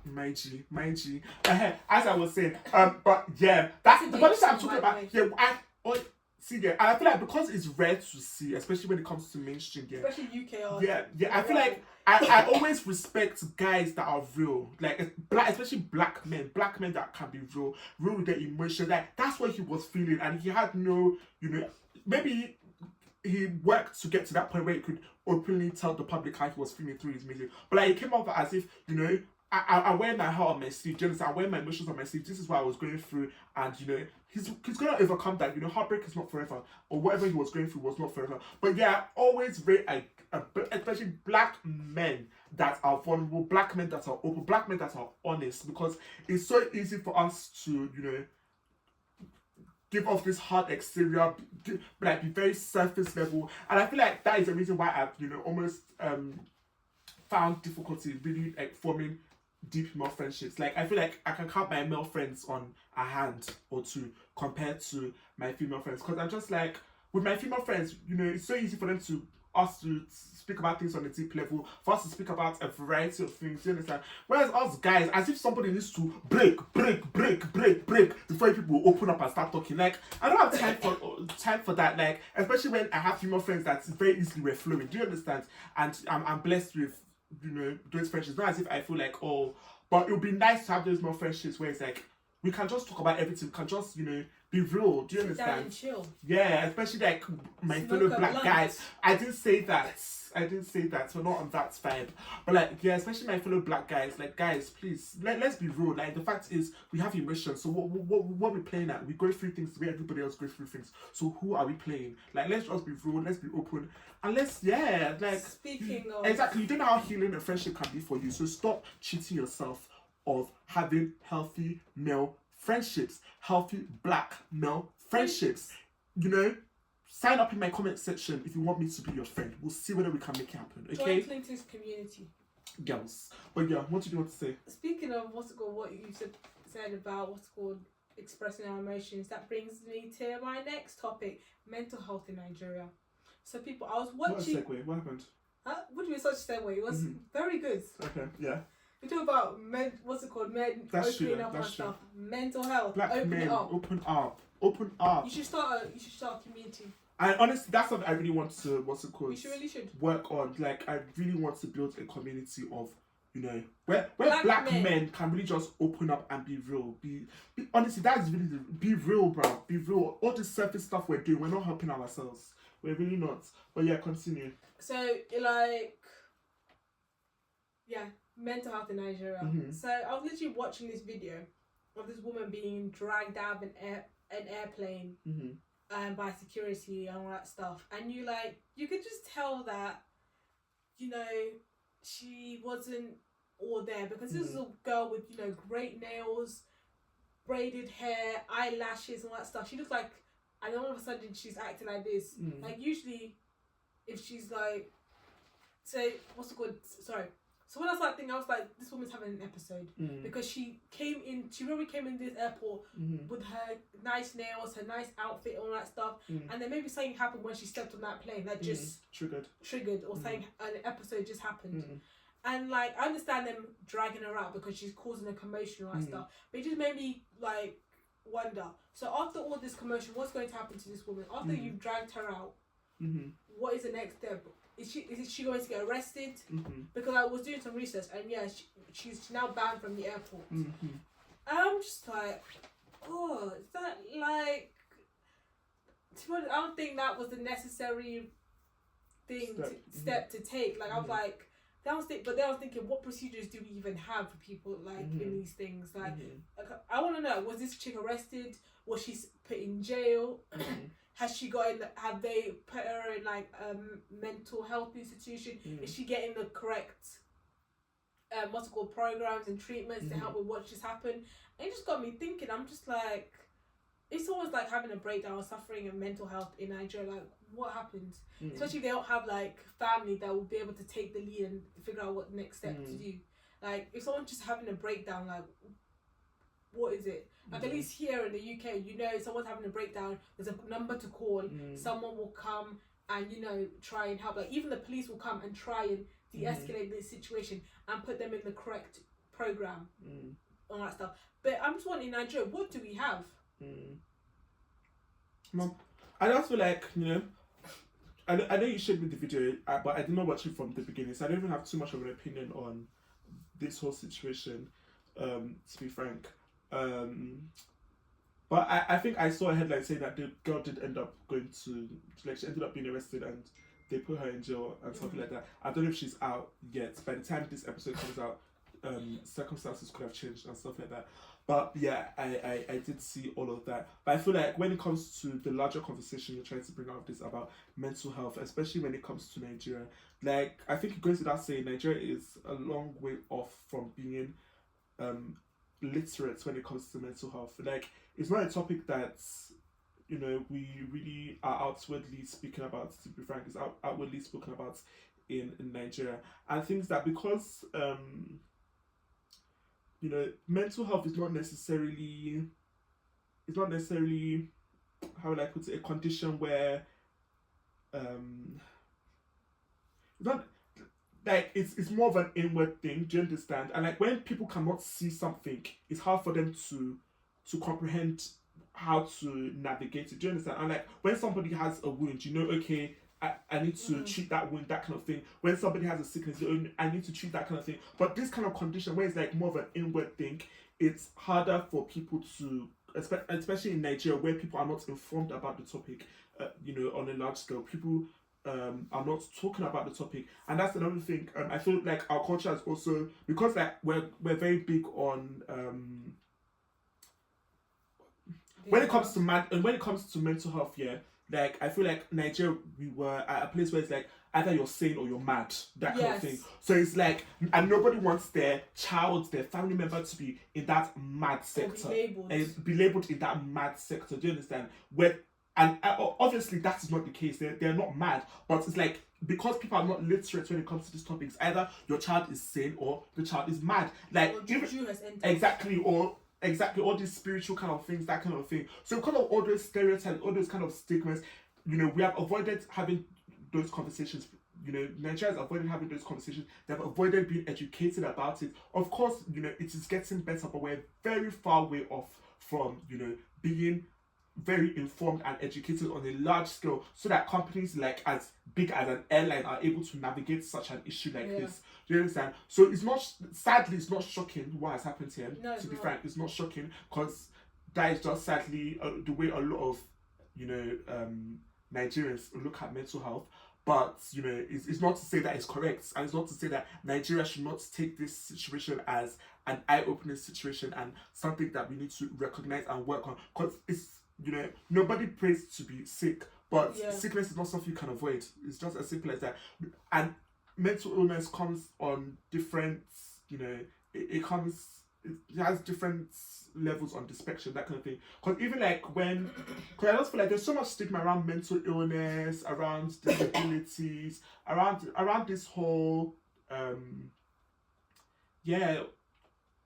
S1: My G. As I was saying, but yeah, that's the body I'm talking about. Yeah, I feel like because it's rare to see, especially when it comes to mainstream,
S2: especially UK art.
S1: Yeah. I feel like I always respect guys that are real, like especially black men that can be real with their emotions. Like that's what he was feeling, and he had no, maybe he worked to get to that point where he could openly tell the public how he was feeling through his music. But like, it came off as if, I wear my heart on my sleeve. Do you understand? I wear my emotions on my sleeve. This is what I was going through, and he's gonna overcome that. Heartbreak is not forever, or whatever he was going through was not forever. But yeah, I always rate, especially black men that are vulnerable, black men that are open, black men that are honest, because it's so easy for us to give off this hard exterior, be very surface level, and I feel like that is the reason why I've almost found difficulty really forming deep male friendships. Like I feel like I can count my male friends on a hand or two compared to my female friends, because I'm just like, with my female friends, it's so easy for us to speak about things on a deep level, for us to speak about a variety of things, you understand? Whereas us guys, as if somebody needs to break before people open up and start talking. Like, I don't have time for that. Like, especially when I have female friends that's very easily we're flowing. Do you understand? And I'm blessed with those friendships. Not as if I feel like, but it would be nice to have those more friendships where it's like we can just talk about everything. We can just be real. Do you understand?
S2: Sit down and chill.
S1: Yeah, especially like my fellow black guys. I didn't say that. We're not on that vibe. But like, yeah, especially my fellow black guys. Like, guys, please, let's be real. Like, the fact is, we have emotions. So what we're playing at? We go through things the way everybody else goes through things. So who are we playing? Like, let's just be real. Let's be open. And
S2: speaking of...
S1: Exactly. You don't know how healing a friendship can be for you. So stop cheating yourself of having healthy male friendships. Healthy black male friendships. Sign up in my comment section if you want me to be your friend. We'll see whether we can make it happen. Okay?
S2: Join Clinton's community.
S1: Girls. But yeah, what do you want to say?
S2: Speaking of what you said about expressing our emotions, that brings me to my next topic: mental health in Nigeria. So people, I was watching.
S1: What a segue. What happened?
S2: What do you mean such a segue? It was very good.
S1: Okay. Yeah.
S2: We talk about men. Men opening up and stuff. Mental health.
S1: Black men, open up.
S2: You should start a community.
S1: And honestly, that's what I really want to,
S2: We really should
S1: work on. Like, I really want to build a community of You know, where black men can really just open up and be real. Be honestly, that's really be real, bro. Be real. All this surface stuff we're doing, we're not helping ourselves. We're really not. But yeah, continue.
S2: So like, yeah, mental health in Nigeria.
S1: Mm-hmm.
S2: So I was literally watching this video of this woman being dragged out of an airplane
S1: mm-hmm.
S2: By security and all that stuff, and you could just tell that, you know, she wasn't all there, because this is a girl with, you know, great nails, braided hair, eyelashes and all that stuff. She looks like, and all of a sudden she's acting like this. Like, usually if she's like, say, what's it called? Sorry. So when I started thinking, I was like, this woman's having an episode, because she really came in this airport with her nice nails, her nice outfit, all that stuff, and then maybe something happened when she stepped on that plane that just triggered, or something, an episode just happened. And like, I understand them dragging her out because she's causing a commotion and all that stuff, but it just made me like wonder. So after all this commotion, what's going to happen to this woman after you've dragged her out? What is the next step? Is she going to get arrested? Because I was doing some research, and yeah, she's now banned from the airport. And I'm just like, oh, is that like? To be honest, I don't think that was the necessary step to take. Like I was like, but then I was thinking, what procedures do we even have for people like in these things? Like, I want to know, was this chick arrested? Was she put in jail? Has she have they put her in like a mental health institution? Is she getting the correct programs and treatments to help with what just happened? And it just got me thinking. I'm just like, it's almost like having a breakdown or suffering of mental health in Nigeria. Like, what happens? Especially if they don't have like family that will be able to take the lead and figure out what the next step to do. Like, if someone's just having a breakdown, like, what is it? Like, at least here in the UK, you know, if someone's having a breakdown, there's a number to call. Someone will come and, you know, try and help. Like, even the police will come and try and de-escalate the situation and put them in the correct program, all that stuff. But I'm just wondering, in Nigeria, what do we have?
S1: I just feel like, you know, I know you showed me the video, but I did not watch it from the beginning, so I don't even have too much of an opinion on this whole situation, to be frank. But I think I saw a headline saying that the girl did end up going to, like, she ended up being arrested and they put her in jail and something like that. I don't know if she's out yet. By the time this episode comes out, circumstances could have changed and stuff like that. But yeah, I did see all of that. But I feel like when it comes to the larger conversation you're trying to bring out this about mental health, especially when it comes to Nigeria, like, I think it goes without saying, Nigeria is a long way off from being literate when it comes to mental health. Like, it's not a topic that, you know, we really are outwardly speaking about, to be frank. It's outwardly spoken about in Nigeria. And things that, because you know, mental health is not necessarily, how would I put it, a condition where not like it's more of an inward thing. Do you understand? And like, when people cannot see something, it's hard for them to comprehend how to navigate it. Do you understand? And like, when somebody has a wound, you know, okay, I need to treat that wound, that kind of thing. When somebody has a sickness, I need to treat that kind of thing. But this kind of condition, where it's like more of an inward thing, it's harder for people to, especially in Nigeria, where people are not informed about the topic, you know, on a large scale. People are not talking about the topic. And that's another thing. I feel like our culture is also, because like we're very big on when it comes to mental health, yeah. Like, I feel like Nigeria, we were at a place where it's like, either you're sane or you're mad, that kind of thing. So it's like, and nobody wants their child, their family member to be in that mad sector. Be labeled in that mad sector. Do you understand? And obviously that is not the case. They're not mad, but it's like, because people are not literate when it comes to these topics, either your child is sane or the child is mad. Like, exactly, all these spiritual kind of things, that kind of thing. So because of all those stereotypes, all those kind of stigmas, you know, we have avoided having those conversations. You know, Nigerians avoided having those conversations. They've avoided being educated about it. Of course, you know, it is getting better, but we're very far way off from, you know, being very informed and educated on a large scale, so that companies like as big as an airline are able to navigate such an issue like this. Do you understand? So it's not, sadly, it's not shocking what has happened here.
S2: No,
S1: to be frank, it's not shocking, because that is just sadly the way a lot of, you know, Nigerians look at mental health. But, you know, it's not to say that it's correct, and it's not to say that Nigeria should not take this situation as an eye-opening situation and something that we need to recognize and work on. Because it's, you know, nobody prays to be sick, but sickness is not something you can avoid. It's just as simple as that. And mental illness comes on different, you know, it has different levels on the spectrum, that kind of thing. Because even like because I just feel like there's so much stigma around mental illness, around disabilities, around this whole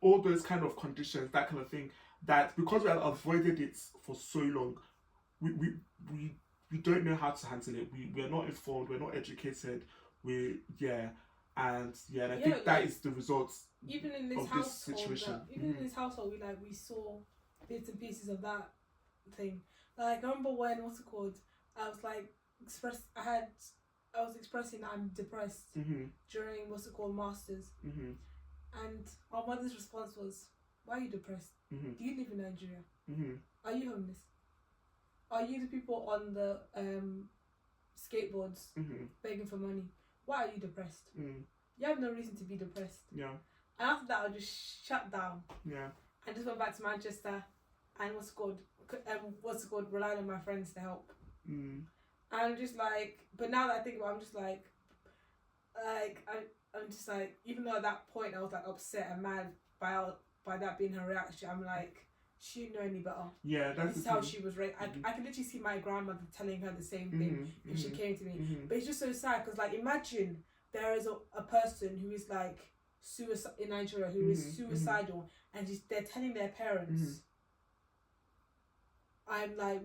S1: all those kind of conditions, that kind of thing, that because we have avoided it for so long, we don't know how to handle it. We're not informed, we're not educated, and I think that is the result.
S2: Even in this household, in this household, we saw bits and pieces of that thing. Like, I remember when I was like I was expressing that I'm depressed during masters, and my mother's response was, "Why are you depressed? Do you live in Nigeria? Are you homeless? Are you the people on the skateboards begging for money? Why are you depressed? You have no reason to be depressed."
S1: Yeah.
S2: And after that, I just shut down.
S1: Yeah.
S2: And just went back to Manchester, and relying on my friends to help. And I'm just like, but now that I think about it, I'm just like I'm just like, even though at that point I was like upset and mad by that being her reaction, I'm like, she didn't know any better. Yeah, that's how she was raised. I can literally see my grandmother telling her the same thing if she came to me. But it's just so sad, because like, imagine there is a person who is like in Nigeria who is suicidal, and they're telling their parents, I'm like,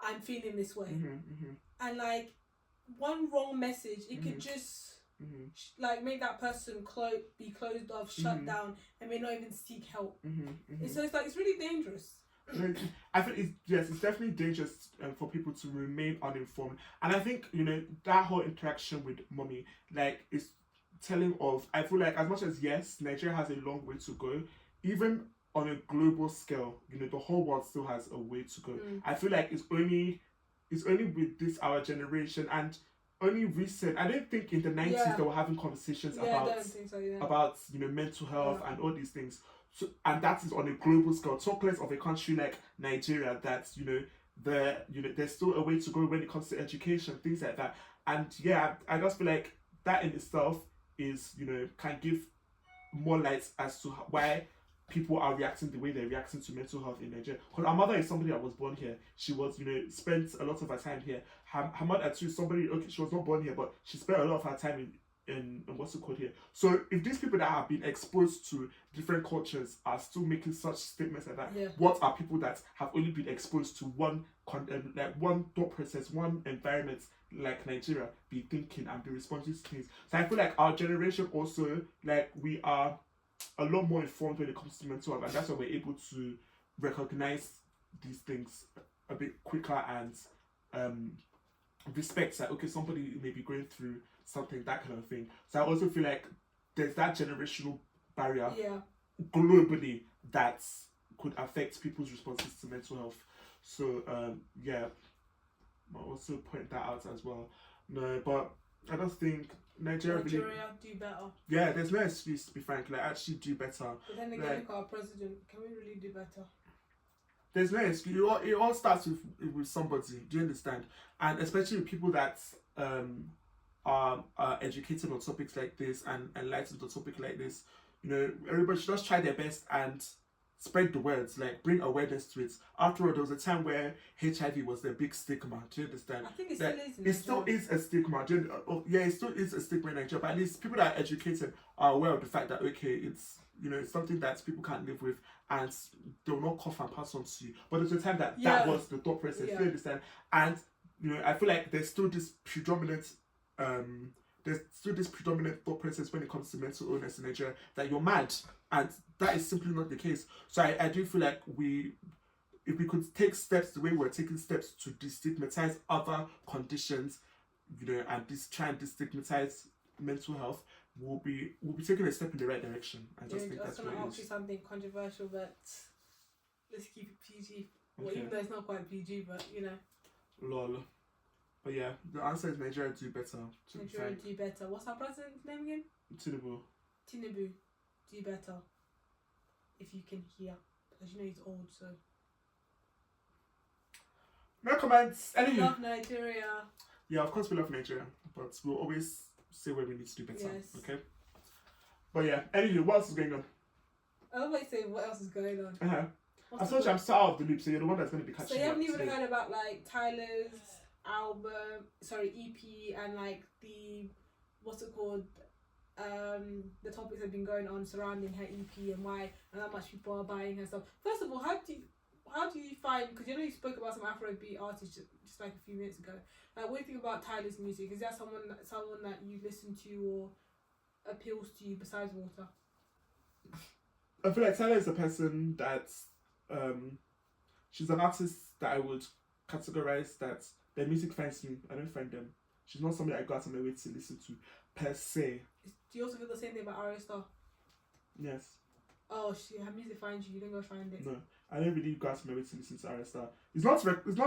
S2: I'm feeling this way. And like, one wrong message, it could just like make that person be closed off, shut down, and may not even seek help. So it's like, it's really dangerous.
S1: I think it's definitely dangerous for people to remain uninformed. And I think, you know, that whole interaction with mommy, like, is telling of, I feel like, as much as yes, Nigeria has a long way to go, even on a global scale, you know, the whole world still has a way to go. I feel like it's only with this our generation, and only recent. I don't think in the 90s they were having conversations about you know, mental health and all these things. So, and that is on a global scale. Talk less of a country like Nigeria, that, you know, there's still a way to go when it comes to education, things like that. And yeah, I just feel like that in itself is, you know, can give more light as to why people are reacting the way they're reacting to mental health in Nigeria. Because our mother is somebody that was born here. She was, you know, spent a lot of her time here. Her mother too, somebody, okay, she was not born here, but she spent a lot of her time in here. So if these people that have been exposed to different cultures are still making such statements like that, what are people that have only been exposed to one thought process, one environment like Nigeria be thinking and be responding to things? So I feel like our generation also, like, we are a lot more informed when it comes to mental health, and that's why we're able to recognize these things a bit quicker and respect that, okay, somebody may be going through something, that kind of thing. So I also feel like there's that generational barrier globally that could affect people's responses to mental health. So I'll also point that out as well. No, but I just think Nigeria
S2: do better.
S1: Yeah, there's no excuse, to be frank. Like, actually do better.
S2: But then again, look at our president. Can we really do better?
S1: There's no excuse. It all starts with somebody. Do you understand? And especially with people that are educated on topics like this and enlightened on topics like this. You know, everybody should just try their best and spread the words, like, bring awareness to it. After all, there was a time where HIV was the big stigma. Do you understand?
S2: I think it still is.
S1: It still is a stigma. It still is a stigma in Nigeria. But at least people that are educated are aware of the fact that, okay, it's, you know, it's something that people can't live with, and they will not cough and pass on to you. But there was a time that was the thought process. Do you understand? And, you know, I feel like there's still this predominant there's still this predominant thought process when it comes to mental illness in Nigeria that you're mad, and that is simply not the case. So I do feel like if we could take steps the way we're taking steps to destigmatize other conditions, and try and destigmatize mental health, we'll be taking a step in the right direction. I just think that's what it is. I was going to ask
S2: you something controversial, but let's keep it PG. Well, even though it's not quite PG, but
S1: Lol. But yeah, the answer is Nigeria do better.
S2: Nigeria do better. What's our president's name again?
S1: Tinubu.
S2: Do better. If you can hear. Because he's old, so.
S1: No comments.
S2: We love Nigeria.
S1: Yeah, of course we love Nigeria. But we'll always say where we need to do better.
S2: Yes.
S1: Okay? But yeah, anyway, what else is going on?
S2: I always say what else is going on.
S1: I told you I'm so out of the loop, so you're the one that's going to be catching
S2: up. So you haven't even heard about like Tyler's EP and like the what's it called? The topics have been going on surrounding her EP and why and how much people are buying her stuff. First of all, how do you find? Because you spoke about some Afrobeat artists just like a few minutes ago. Like, what do you think about Tyler's music? Is that someone that you listen to or appeals to you besides Water?
S1: I feel like Tyler is a person that's she's an artist that I would categorize that their music finds me. I don't find them. She's not somebody I go out of my way to listen to per se.
S2: Do you also feel the same thing about Arya Star?
S1: Yes.
S2: Oh, her music finds you. You don't go find it.
S1: No, I don't really go out of my way to listen to Arya Star. It's not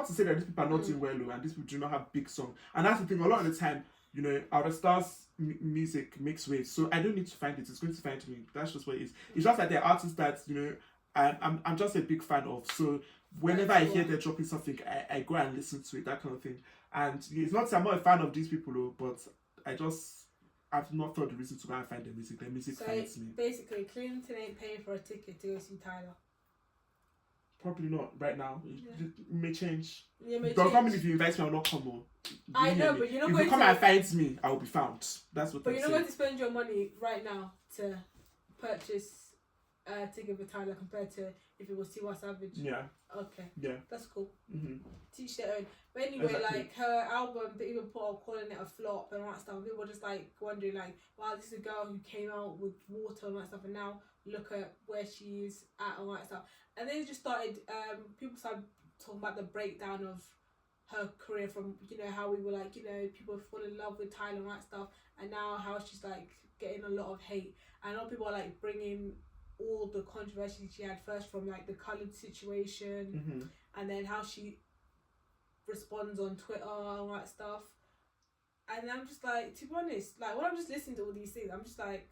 S1: to say that these people are not doing well, and these people do not have big songs. And that's the thing. A lot of the time, Arya Star's music makes waves, so I don't need to find it. It's going to find me. That's just what it is. It's just that they're artists that I'm just a big fan of. So whenever I hear they're dropping something, I go and listen to it, that kind of thing. And it's not I'm not a fan of these people, but I've not thought the reason to go and find their music. Their music finds me.
S2: Basically, Clinton ain't paying for a ticket to go see Tyler.
S1: Probably not right now.
S2: Yeah.
S1: It may change.
S2: Yeah, may
S1: Does not mean if you invite me, I will not come.
S2: I know, but you're not
S1: if
S2: going
S1: you come
S2: to...
S1: and find me, I will be found. That's what
S2: But
S1: I'm
S2: you're
S1: saying.
S2: not going to spend your money right now to purchase a ticket for Tyler compared to if it was Tiwa Savage.
S1: Yeah.
S2: Okay.
S1: Yeah.
S2: That's cool.
S1: Mm-hmm.
S2: Teach their own. But anyway,
S1: Exactly.
S2: like her album, they even put up calling it a flop and all that stuff. People were just like wondering, like, wow, this is a girl who came out with Water and all that stuff, and now look at where she's at and all that stuff. And then it just started. People started talking about the breakdown of her career from how we were like people fall in love with Tyler and all that stuff, and now how she's like getting a lot of hate. And a lot of people are like bringing all the controversy she had first from like the coloured situation, and then how she responds on Twitter and all that stuff. And I'm just like, to be honest, like when I'm just listening to all these things, I'm just like,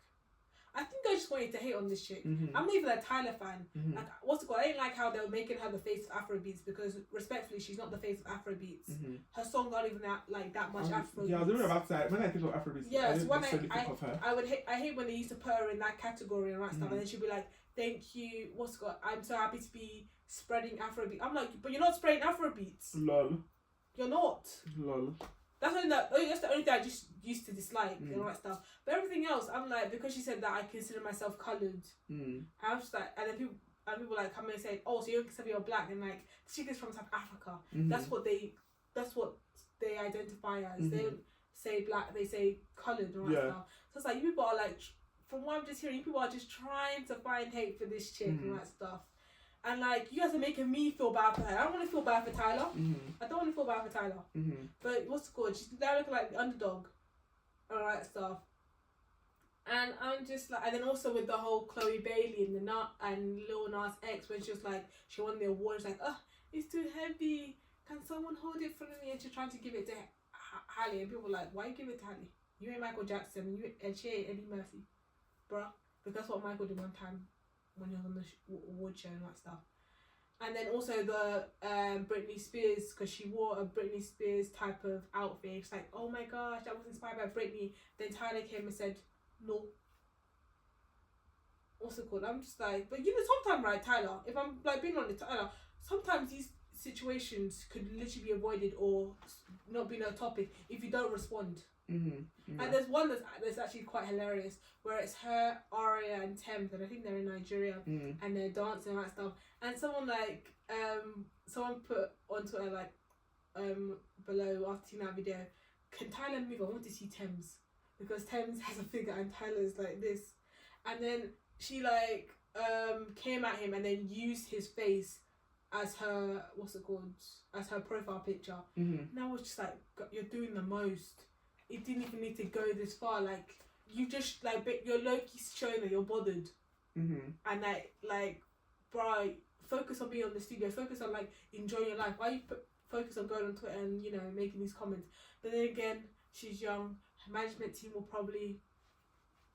S2: I think I just wanted to hate on this chick. I'm not even a Tyler fan. Like, what's it called? I didn't like how they were making her the face of Afrobeats, because respectfully, she's not the face of Afrobeats. Her songs aren't even that much Afrobeats.
S1: Yeah, I was even about to say, when I think of Afrobeats, I don't necessarily think of her.
S2: I hate when they used to put her in that category and that stuff, and then she'd be like, thank you, what's it called? I'm so happy to be spreading Afrobeat. I'm like, but you're not spreading Afrobeats.
S1: Lol.
S2: You're not.
S1: Lol.
S2: That's the only thing I just used to dislike and all that stuff. But everything else, I'm like, because she said that I consider myself coloured. I was just like, and then people like come and say, oh, so you consider you're black, and like the chick is from South Africa. That's what they identify as. They don't say black, they say coloured and all that stuff. So it's like, you people are like, from what I'm just hearing, you people are just trying to find hate for this chick and all that stuff. And like, you guys are making me feel bad for her. I don't want to feel bad for Tyler. I don't want to feel bad for Tyler. But what's it called? She's now looking like the underdog and all that stuff. And I'm just like, and then also with the whole Chloe Bailey and the Nut and Lil Nas X, when she was like, she won the award, she's like, oh, it's too heavy. Can someone hold it for me? And she's trying to give it to Halle. And people were like, why you give it to Halle? You ain't Michael Jackson, and she ain't Eddie Murphy, bruh. Because that's what Michael did one time when he was on the award show and that stuff. And then also the Britney Spears, because she wore a Britney Spears type of outfit. It's like, oh my gosh, that was inspired by Britney. Then Tyler came and said, no. What's it called? I'm just like, but sometimes, right, Tyler, if I'm like being honest, Tyler, sometimes these situations could literally be avoided or not be no topic if you don't respond. And there's one that's actually quite hilarious, where it's her, Aria, and Thames, and I think they're in Nigeria, and they're dancing and that stuff. And someone put on Twitter like below after seeing that video, can Tyler move? I want to see Thames, because Thames has a figure and Tyler's like this, and then she like came at him and then used his face as her as her profile picture. And I was just like, you're doing the most. It didn't even need to go this far. Like, you just like, you're low-key showing that you're bothered. And like, bro, focus on being on the studio. Focus on like enjoying your life. Why you focus on going on Twitter and making these comments? But then again, she's young. Her management team will probably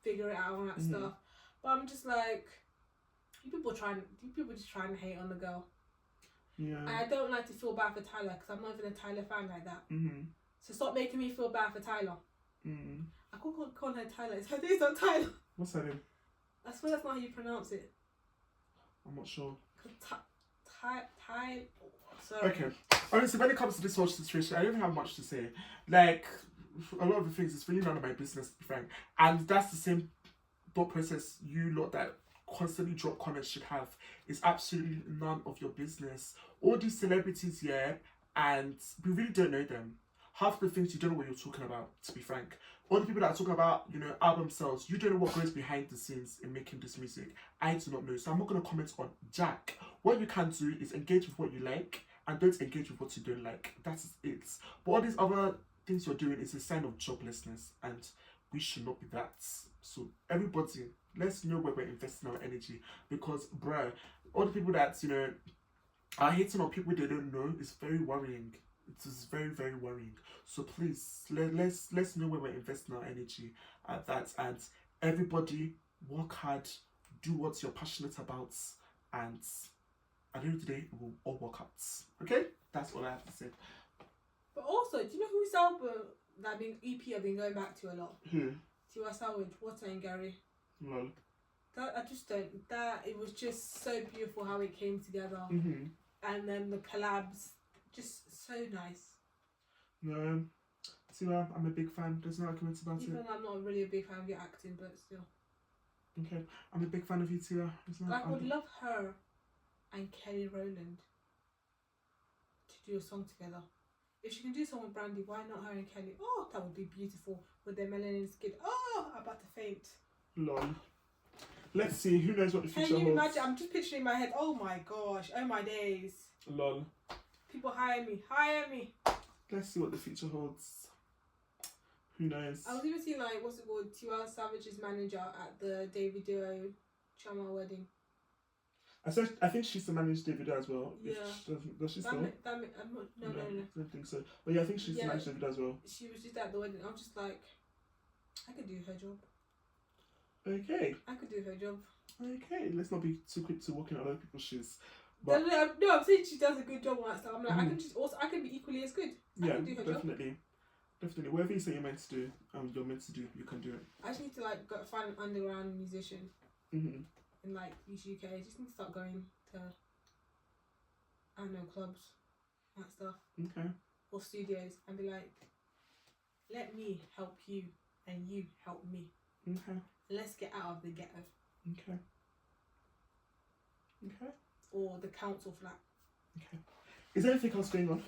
S2: figure it out and that stuff. But I'm just like, you people just trying to hate on the girl.
S1: Yeah.
S2: And I don't like to feel bad for Tyler because I'm not even a Tyler fan like that. So stop making me feel bad for Tyler. I can't call her Tyler. It's her name's not Tyler.
S1: What's her name?
S2: I swear that's not how you pronounce it.
S1: I'm not sure.
S2: Sorry.
S1: Okay. Honestly, when it comes to this whole situation, I don't have much to say. Like, a lot of the things, it's really none of my business, to be frank. And that's the same thought process you lot that constantly drop comments should have. It's absolutely none of your business. All these celebrities here, and we really don't know them. Half the things you don't know what you're talking about, to be frank. All the people that are talking about, album sales, you don't know what goes behind the scenes in making this music. I do not know, so I'm not going to comment on Jack. What you can do is engage with what you like, and don't engage with what you don't like. That's it. But all these other things you're doing is a sign of joblessness, and we should not be that. So everybody, let's know where we're investing our energy, because bruh, all the people that are hating on people they don't know is very worrying. It is very, very worrying. So please, let's know where we're investing our energy at that, and everybody work hard, do what you're passionate about, and at the end of the day, it will all work out. Okay, that's all I have to say.
S2: But also, do you know whose album that EP I've been going back to a lot?
S1: Who?
S2: Tiwa Savage, Water and Gary.
S1: Lol.
S2: That I just don't. That it was just so beautiful how it came together, and then the collabs, just so nice.
S1: No, Tiwa, I'm a big fan. There's no arguments about it.
S2: Even though I'm not really a big fan of your acting, but still.
S1: Okay, I'm a big fan of you, Tiwa.
S2: I would love her and Kelly Rowland to do a song together. If she can do a song with Brandy, why not her and Kelly? Oh, that would be beautiful with their melanin skin. Oh, I'm about to faint.
S1: Lol. Let's see. Who knows what the future
S2: holds?
S1: Can you
S2: imagine? I'm just picturing in my head. Oh my gosh. Oh my days.
S1: Lol.
S2: People hire me. Hire me.
S1: Let's see what the future holds. Who knows?
S2: I was even seeing what's it called? Tiwa Savage's manager at the Davido Chama wedding.
S1: I think she used to manage Davido as well.
S2: Yeah.
S1: Does she still?
S2: No.
S1: I don't think so. But yeah, I think she used to manage Davido as well.
S2: She was just at the wedding. I'm just like, I could do her job.
S1: Okay.
S2: I could do her job.
S1: Okay. Let's not be too quick to walk in other people's shoes.
S2: But no, I'm saying she does a good job on that stuff. I'm like, I can be equally as good. I can do her
S1: definitely.
S2: Job.
S1: Definitely. Whatever you say you're meant to do, you're meant to do, you can do it.
S2: I just need to go find an underground musician in these UK. I just need to start going to, I don't know, clubs, that stuff.
S1: Okay.
S2: Or studios and be like, let me help you and you help me.
S1: Okay.
S2: Let's get out of the ghetto.
S1: Okay. Okay.
S2: Or the council flat.
S1: Okay. Is there anything else going on?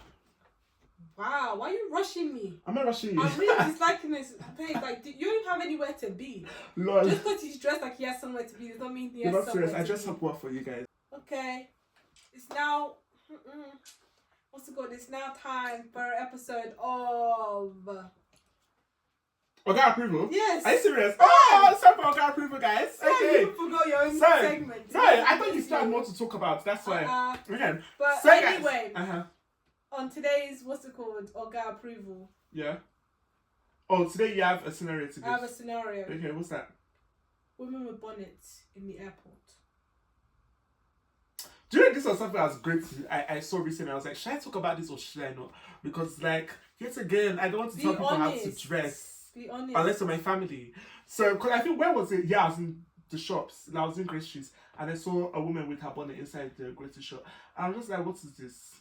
S2: Wow, why are you rushing me?
S1: I'm not rushing you.
S2: I'm really disliking this place. You don't even have anywhere to be.
S1: Lol.
S2: Just because he's dressed like he has somewhere to be does not mean he has somewhere
S1: serious.
S2: to be.
S1: I just have work for you guys.
S2: Okay. It's now... What's it called? It's now time for an episode of...
S1: Oga Approval?
S2: Yes.
S1: Are you serious? Oh, it's time for Oga Approval, guys. Okay.
S2: You forgot your own segment.
S1: No, I thought you still had more to talk about. That's why. Again.
S2: But
S1: so
S2: anyway... On today's, what's it called? Oga Approval.
S1: Yeah. Oh, today you have a scenario to give.
S2: I have a scenario.
S1: Okay, what's that?
S2: Women with bonnets in the airport.
S1: Do you know this was something I was great I saw recently? I was like, should I talk about this or should I not? Because yet again, I don't want to tell people how to dress.
S2: Be honest.
S1: Unless to my family. So, because I think, where was it? Yeah, I was in the shops. I was in groceries and I saw a woman with her bonnet inside the grocery shop. And I'm just like, what is this?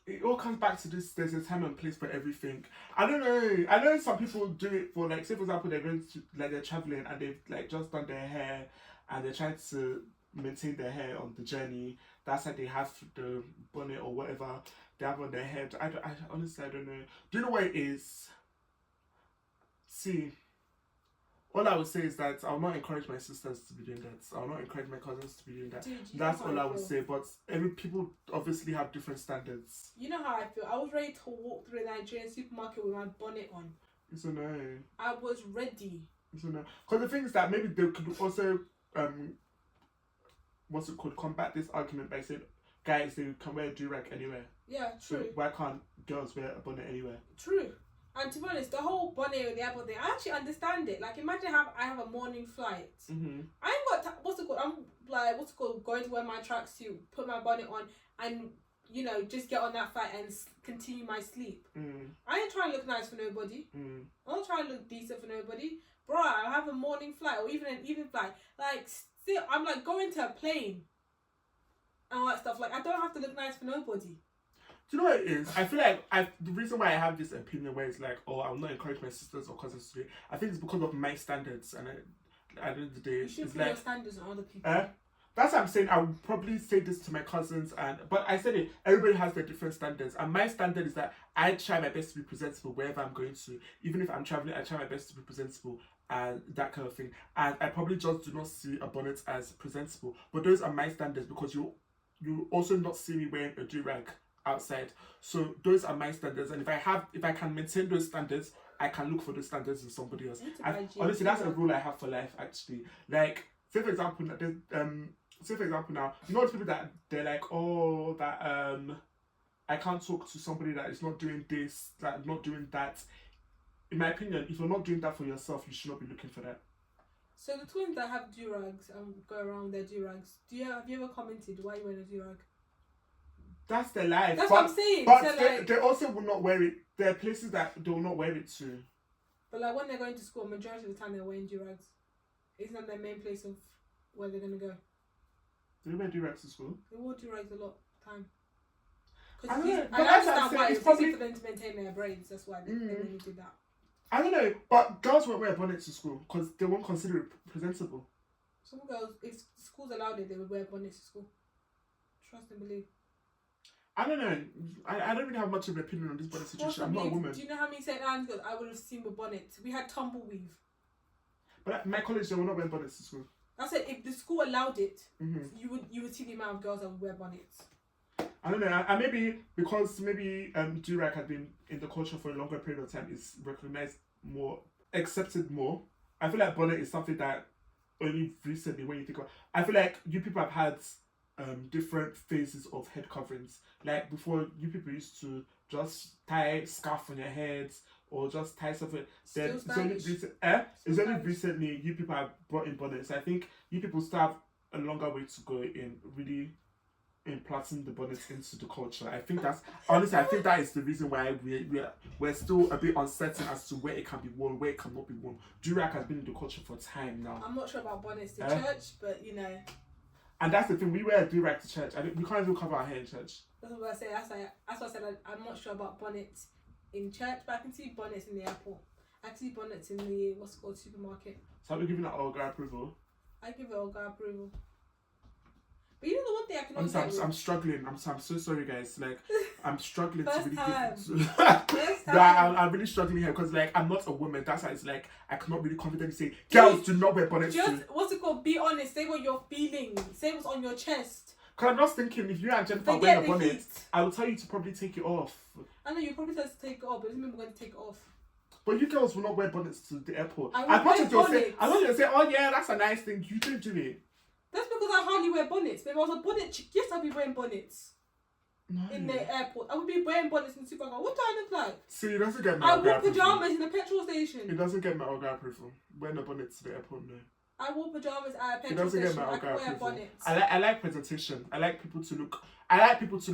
S1: It all comes back to this, there's a time and place for everything. I don't know. I know some people do it for, say for example, they're going to, they're traveling and they've, just done their hair and they're trying to maintain their hair on the journey. That's why they have the bonnet or whatever they have on their head. I honestly, I don't know. Do you know what it is? See, all I would say is that I'll not encourage my sisters to be doing that. I'll not encourage my cousins to be doing that.
S2: Dude,
S1: that's all I would say. But people obviously have different standards.
S2: You know how I feel. I was ready to walk through the Nigerian supermarket with my bonnet on.
S1: It's a no.
S2: I was ready. It's a
S1: no. Because the thing is that maybe they could also what's it called? Combat this argument by saying, guys, they can wear a do-rag anywhere.
S2: Yeah, true.
S1: So why can't girls wear a bonnet anywhere?
S2: True. And to be honest, the whole bonnet and the airport thing, I actually understand it. Like, imagine I have a morning flight.
S1: Mm-hmm.
S2: I ain't got I'm going to wear my tracksuit, put my bonnet on, and just get on that flight and continue my sleep. I ain't trying to look nice for nobody. I'm not trying to look decent for nobody. Bro, I have a morning flight or even an evening flight. Like, still, I'm like going to a plane and all that stuff. Like, I don't have to look nice for nobody.
S1: Do you know what it is? I feel like the reason why I have this opinion where it's like, oh, I will not encourage my sisters or cousins to do it, I think it's because of my standards. And at the end of the day,
S2: you should
S1: it's
S2: put
S1: like,
S2: your standards on other people.
S1: That's what I'm saying. I would probably say this to my cousins, but I said it. Everybody has their different standards, and my standard is that I try my best to be presentable wherever I'm going to. Even if I'm traveling, I try my best to be presentable and that kind of thing. And I probably just do not see a bonnet as presentable. But those are my standards because you also not see me wearing a do-rag outside. So those are my standards, and if I can maintain those standards, I can look for those standards in somebody else. Honestly, that's a rule I have for life. Actually, like say for example now, you know, people that they're like, oh, that I can't talk to somebody that is not doing this, that not doing that. In my opinion, if you're not doing that for yourself, you should not be looking for that.
S2: So the twins that have do-rags and go around their do-rags, have you ever commented why you wear a do-rag?
S1: That's their life.
S2: That's what I'm saying.
S1: But
S2: so
S1: they also will not wear it. There are places that they will not wear it to.
S2: But like when they're going to school, majority of the time they're wearing do-rags. Isn't that their main place of where they're going to go?
S1: Do they wear do-rags to school?
S2: They wore do-rags a lot of time.
S1: I don't know.
S2: I understand why. It's probably for them to maintain their braids. That's why they really did that.
S1: I don't know, but girls won't wear bonnets to school because they won't consider it presentable.
S2: Some girls, if schools allowed it, they would wear bonnets to school. Trust and believe.
S1: I don't know. I don't really have much of an opinion on this bonnet situation. I'm not a woman.
S2: Do you know how many St. Anne's girls I would have seen with bonnets? We had tumbleweave.
S1: But at my college, they will not wear bonnets to school.
S2: I said if the school allowed it, you would see the amount of girls that would wear bonnets.
S1: I don't know. And maybe because do-rag had been in the culture for a longer period of time, is recognized more, accepted more. I feel like bonnet is something that only recently, when you think about, I feel like you people have had different phases of head coverings. Like before, you people used to just tie scarf on your heads or just tie something. Then it's only recently you people have brought in bonnets. I think you people still have a longer way to go in really implanting the bonnets into the culture. I think that's honestly, I think that is the reason why we're still a bit uncertain as to where it can be worn, where it cannot be worn. Do-rag has been in the culture for time now.
S2: I'm not sure about bonnets to church, but you know.
S1: And that's the thing, we wear a do-rag to church. We can't even cover our hair in church.
S2: That's what I say. That's why I said I'm not sure about bonnets in church, but I can see bonnets in the airport. I can see bonnets in the what's called supermarket.
S1: So are we giving that OGA approval?
S2: I give it OGA approval. But you know the one thing I can
S1: honestly, I'm struggling. I'm so sorry, guys. Like I'm struggling to really
S2: give.
S1: I'm really struggling here because like I'm not a woman. That's why it's like I cannot really confidently say girls do not wear bonnets.
S2: Just what's it called? Be honest. Say what you're feeling. Say what's on your chest.
S1: Because I'm just thinking, if you and Jennifer are wearing a bonnet, I will tell you to probably take it off.
S2: I know you probably said to take it off, but doesn't mean we're going to take it off.
S1: But you girls will not wear bonnets to the airport.
S2: As much as you'll
S1: say, oh yeah, that's a nice thing. You don't do it.
S2: That's because I hardly wear bonnets. But if I was a bonnet chick, yes, I'd be wearing bonnets. No. In the airport. I would be wearing bonnets in the supermarket. What do I look like?
S1: See, it doesn't get my
S2: I wore pyjamas in the petrol station.
S1: It doesn't get my OGA approval. Wearing a bonnet to the airport, no.
S2: I wore pyjamas at a petrol station. I can wear bonnets.
S1: I like presentation. I like people to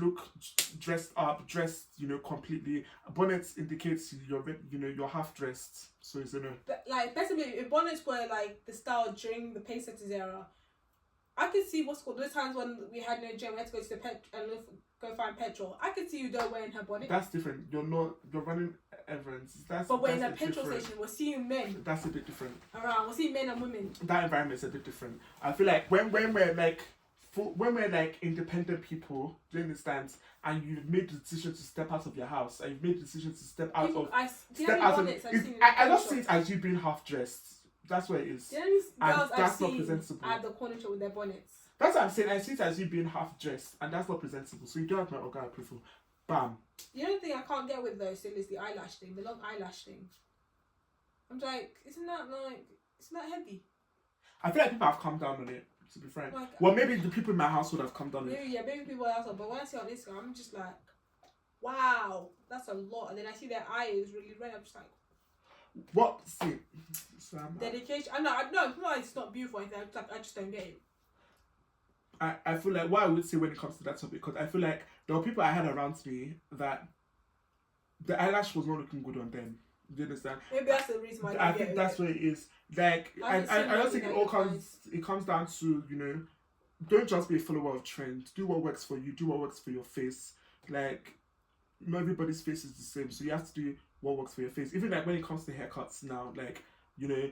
S1: look dressed up, dressed, completely. Bonnets indicates you're half dressed. So it's
S2: But like basically, if bonnets were like the style during the Pacesetters era, I could see what's called those times when we had no gym, we had to go to the go find petrol. I could see you don't wearing her bonnet.
S1: That's different. You're running errands.
S2: But we're in a petrol station. We're seeing men.
S1: That's a bit different.
S2: Around, we're seeing men and women.
S1: That environment's a bit different. I feel like when we're like when we're like independent people, do you understand? And you've made the decision to step out of your house, and you've made the decision to step out of. I just see it as you being half dressed. That's what it is.
S2: The only girls that's not presentable at the corner shop with their bonnets.
S1: That's what I'm saying. I see it as you being half dressed, and that's not presentable. So you don't have my OGA Approval. Bam.
S2: The only thing I can't get with though still is the eyelash thing, the long eyelash thing. I'm like, isn't that heavy?
S1: I feel like people have come down on it. To be frank, like, well, maybe the people in my household have come down on it.
S2: Yeah, maybe people else, but when I see it on Instagram, I'm just like, wow, that's a lot. And then I see their eye is really red. I'm just like,
S1: what? See,
S2: dedication. I know, it's not beautiful. I just don't get it.
S1: I feel like what I would say when it comes to that topic, because I feel like there were people I had around me that the eyelash was not looking good on them. Do you understand?
S2: Maybe that's the reason why.
S1: I think that's what it is. Like, I don't think it all comes down to, you know, don't just be a follower of trend. Do what works for you. Do what works for your face. Like, not everybody's face is the same, so you have to do what works for your face. Even like when it comes to haircuts now, like, you know,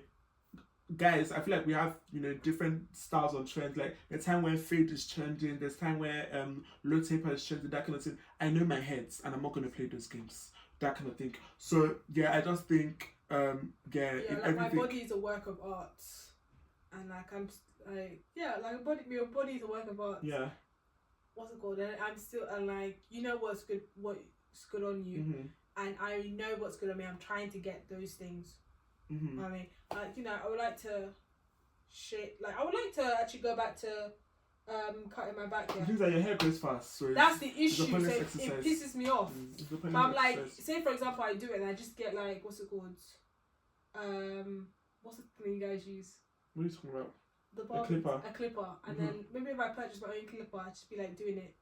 S1: guys, I feel like we have, you know, different styles on trend. Like the time when fade is trending, there's time where low taper is trending, that kind of thing. I know my heads, and I'm not gonna play those games. That kind of thing. So yeah, I just think
S2: like my body is a work of art, and like your body is a work of art.
S1: Yeah.
S2: What's it called? And I'm still like, you know what's good on you, and I know what's good on me. I'm trying to get those things. I mean, you know, I would like to actually go back to cutting my back. Yeah.
S1: It seems like your hair grows fast, so
S2: that's the issue. So it pisses me off. But I'm like, say for example, I do it and I just get like, what's it called? What's the thing you guys use?
S1: What are you talking about?
S2: A clipper, and then maybe if I purchase my own clipper, I'd just be like doing it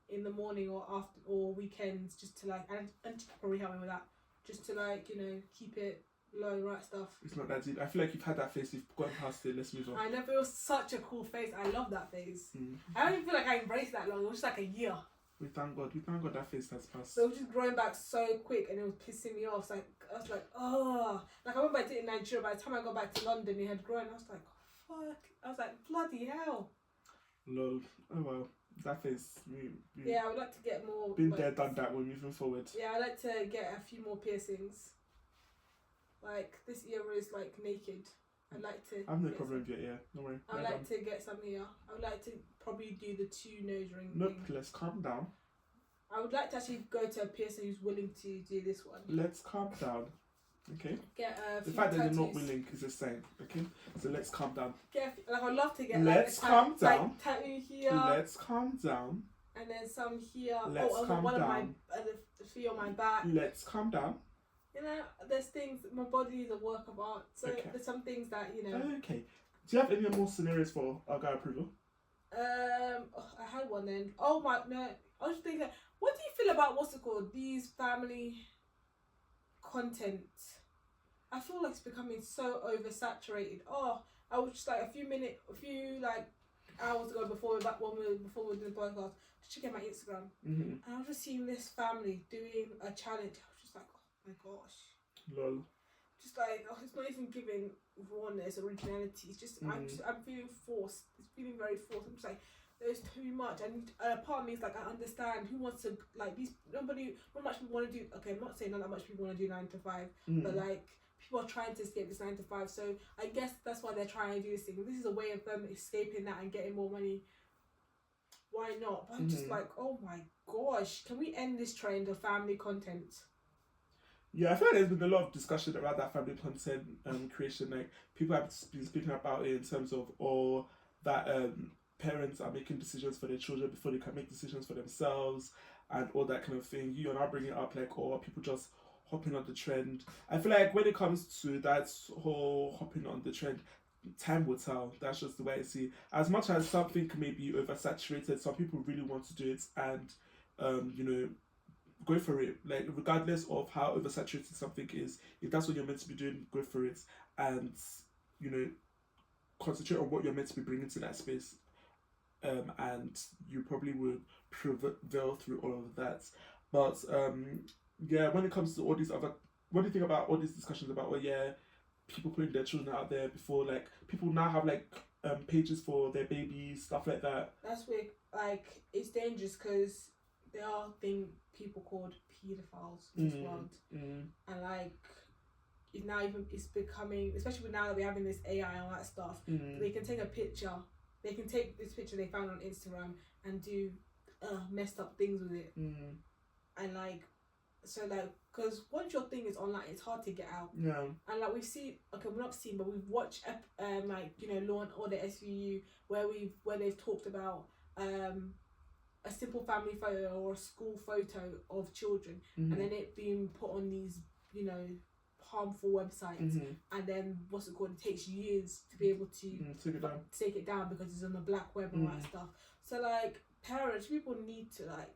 S2: in the morning or after or weekends, just to like, and probably help me with that, just to like, you know, keep it low, right stuff.
S1: It's not that deep. I feel like you've had that phase, you've gone past it. Let's move on.
S2: I never. It was such a cool phase. I love that phase. I don't even feel like I embraced that long. It was just like a year.
S1: We thank God that phase has passed.
S2: So it was just growing back so quick, and it was pissing me off. Like I was like, oh, like I remember I did it in Nigeria. By the time I got back to London, it had grown. I was like, fuck. I was like, bloody hell.
S1: Lol. Oh well. That phase.
S2: Yeah, I would like to get more.
S1: Been there, done that. We're moving forward.
S2: Yeah, I'd like to get a few more piercings. Like this era is like naked. I'd like to.
S1: I have no problem with your ear. No worry.
S2: I'd like to get some here. I would like to probably do the 2 nose ring.
S1: Nope. Let's calm down.
S2: I would like to actually go to a piercer who's willing to do this one.
S1: Let's calm down. Okay.
S2: Get a few
S1: the fact
S2: tattoos.
S1: that you're not willing is a sign. Okay. So let's calm down.
S2: Like I'd love to get.
S1: Let's calm down.
S2: Like tattoo here.
S1: Let's calm down.
S2: And then some here.
S1: Let's calm
S2: one
S1: down.
S2: Of the feet on my back.
S1: Let's calm down.
S2: You know, there's things. My body is a work of art, so there's some things that, you know.
S1: Okay. Do you have any more scenarios for OGA Approval?
S2: I had one then. Oh my no! I was just thinking, what do you feel about what's it called? These family content. I feel like it's becoming so oversaturated. Oh, I was just like a few hours ago before we were doing the podcast, just checking my Instagram, and I was just seeing this family doing a challenge. I was just like, oh my gosh.
S1: Lol.
S2: Just like, it's not even giving rawness, originality. It's just, I'm feeling forced. It's feeling very forced. I'm just like, there's too much. And part of me is like, I understand who wants to, like, not much people want to do. Okay, I'm not saying not that much people want to do 9 to 5, but like, people are trying to escape this 9 to 5. So I guess that's why they're trying to do this thing. This is a way of them escaping that and getting more money. Why not? But I'm just like, oh my gosh, can we end this trend of family content?
S1: Yeah, I feel like there's been a lot of discussion around that family content creation. Like, people have been speaking about it in terms of that parents are making decisions for their children before they can make decisions for themselves and all that kind of thing. You and I bring it up like, people just hopping on the trend. I feel like when it comes to that whole hopping on the trend, time will tell. That's just the way I see it. As much as something may be oversaturated, some people really want to do it and, you know, go for it. Like, regardless of how oversaturated something is, if that's what you're meant to be doing, go for it. And, you know, concentrate on what you're meant to be bringing to that space. And you probably would prevail through all of that. But, yeah, when it comes to all these other... What do you think about all these discussions about, people putting their children out there before, like, people now have, like, pages for their babies, stuff like that.
S2: That's where, like, it's dangerous because there are people called paedophiles in this world. And, like, it's becoming, especially now that we're having this AI and all that stuff, they can take a picture. They can take this picture they found on Instagram and do messed up things with it. And, like, so, like, because once your thing is online, it's hard to get out.
S1: Yeah.
S2: And, like, we've seen, okay, we're not seen, but we've watched, like, you know, Law and Order SVU, where they've talked about a simple family photo or a school photo of children, and then it being put on these, you know, harmful websites, and then what's it called? It takes years to be able to take it down because it's on the black web and all that stuff. So, like, parents, people need to, like,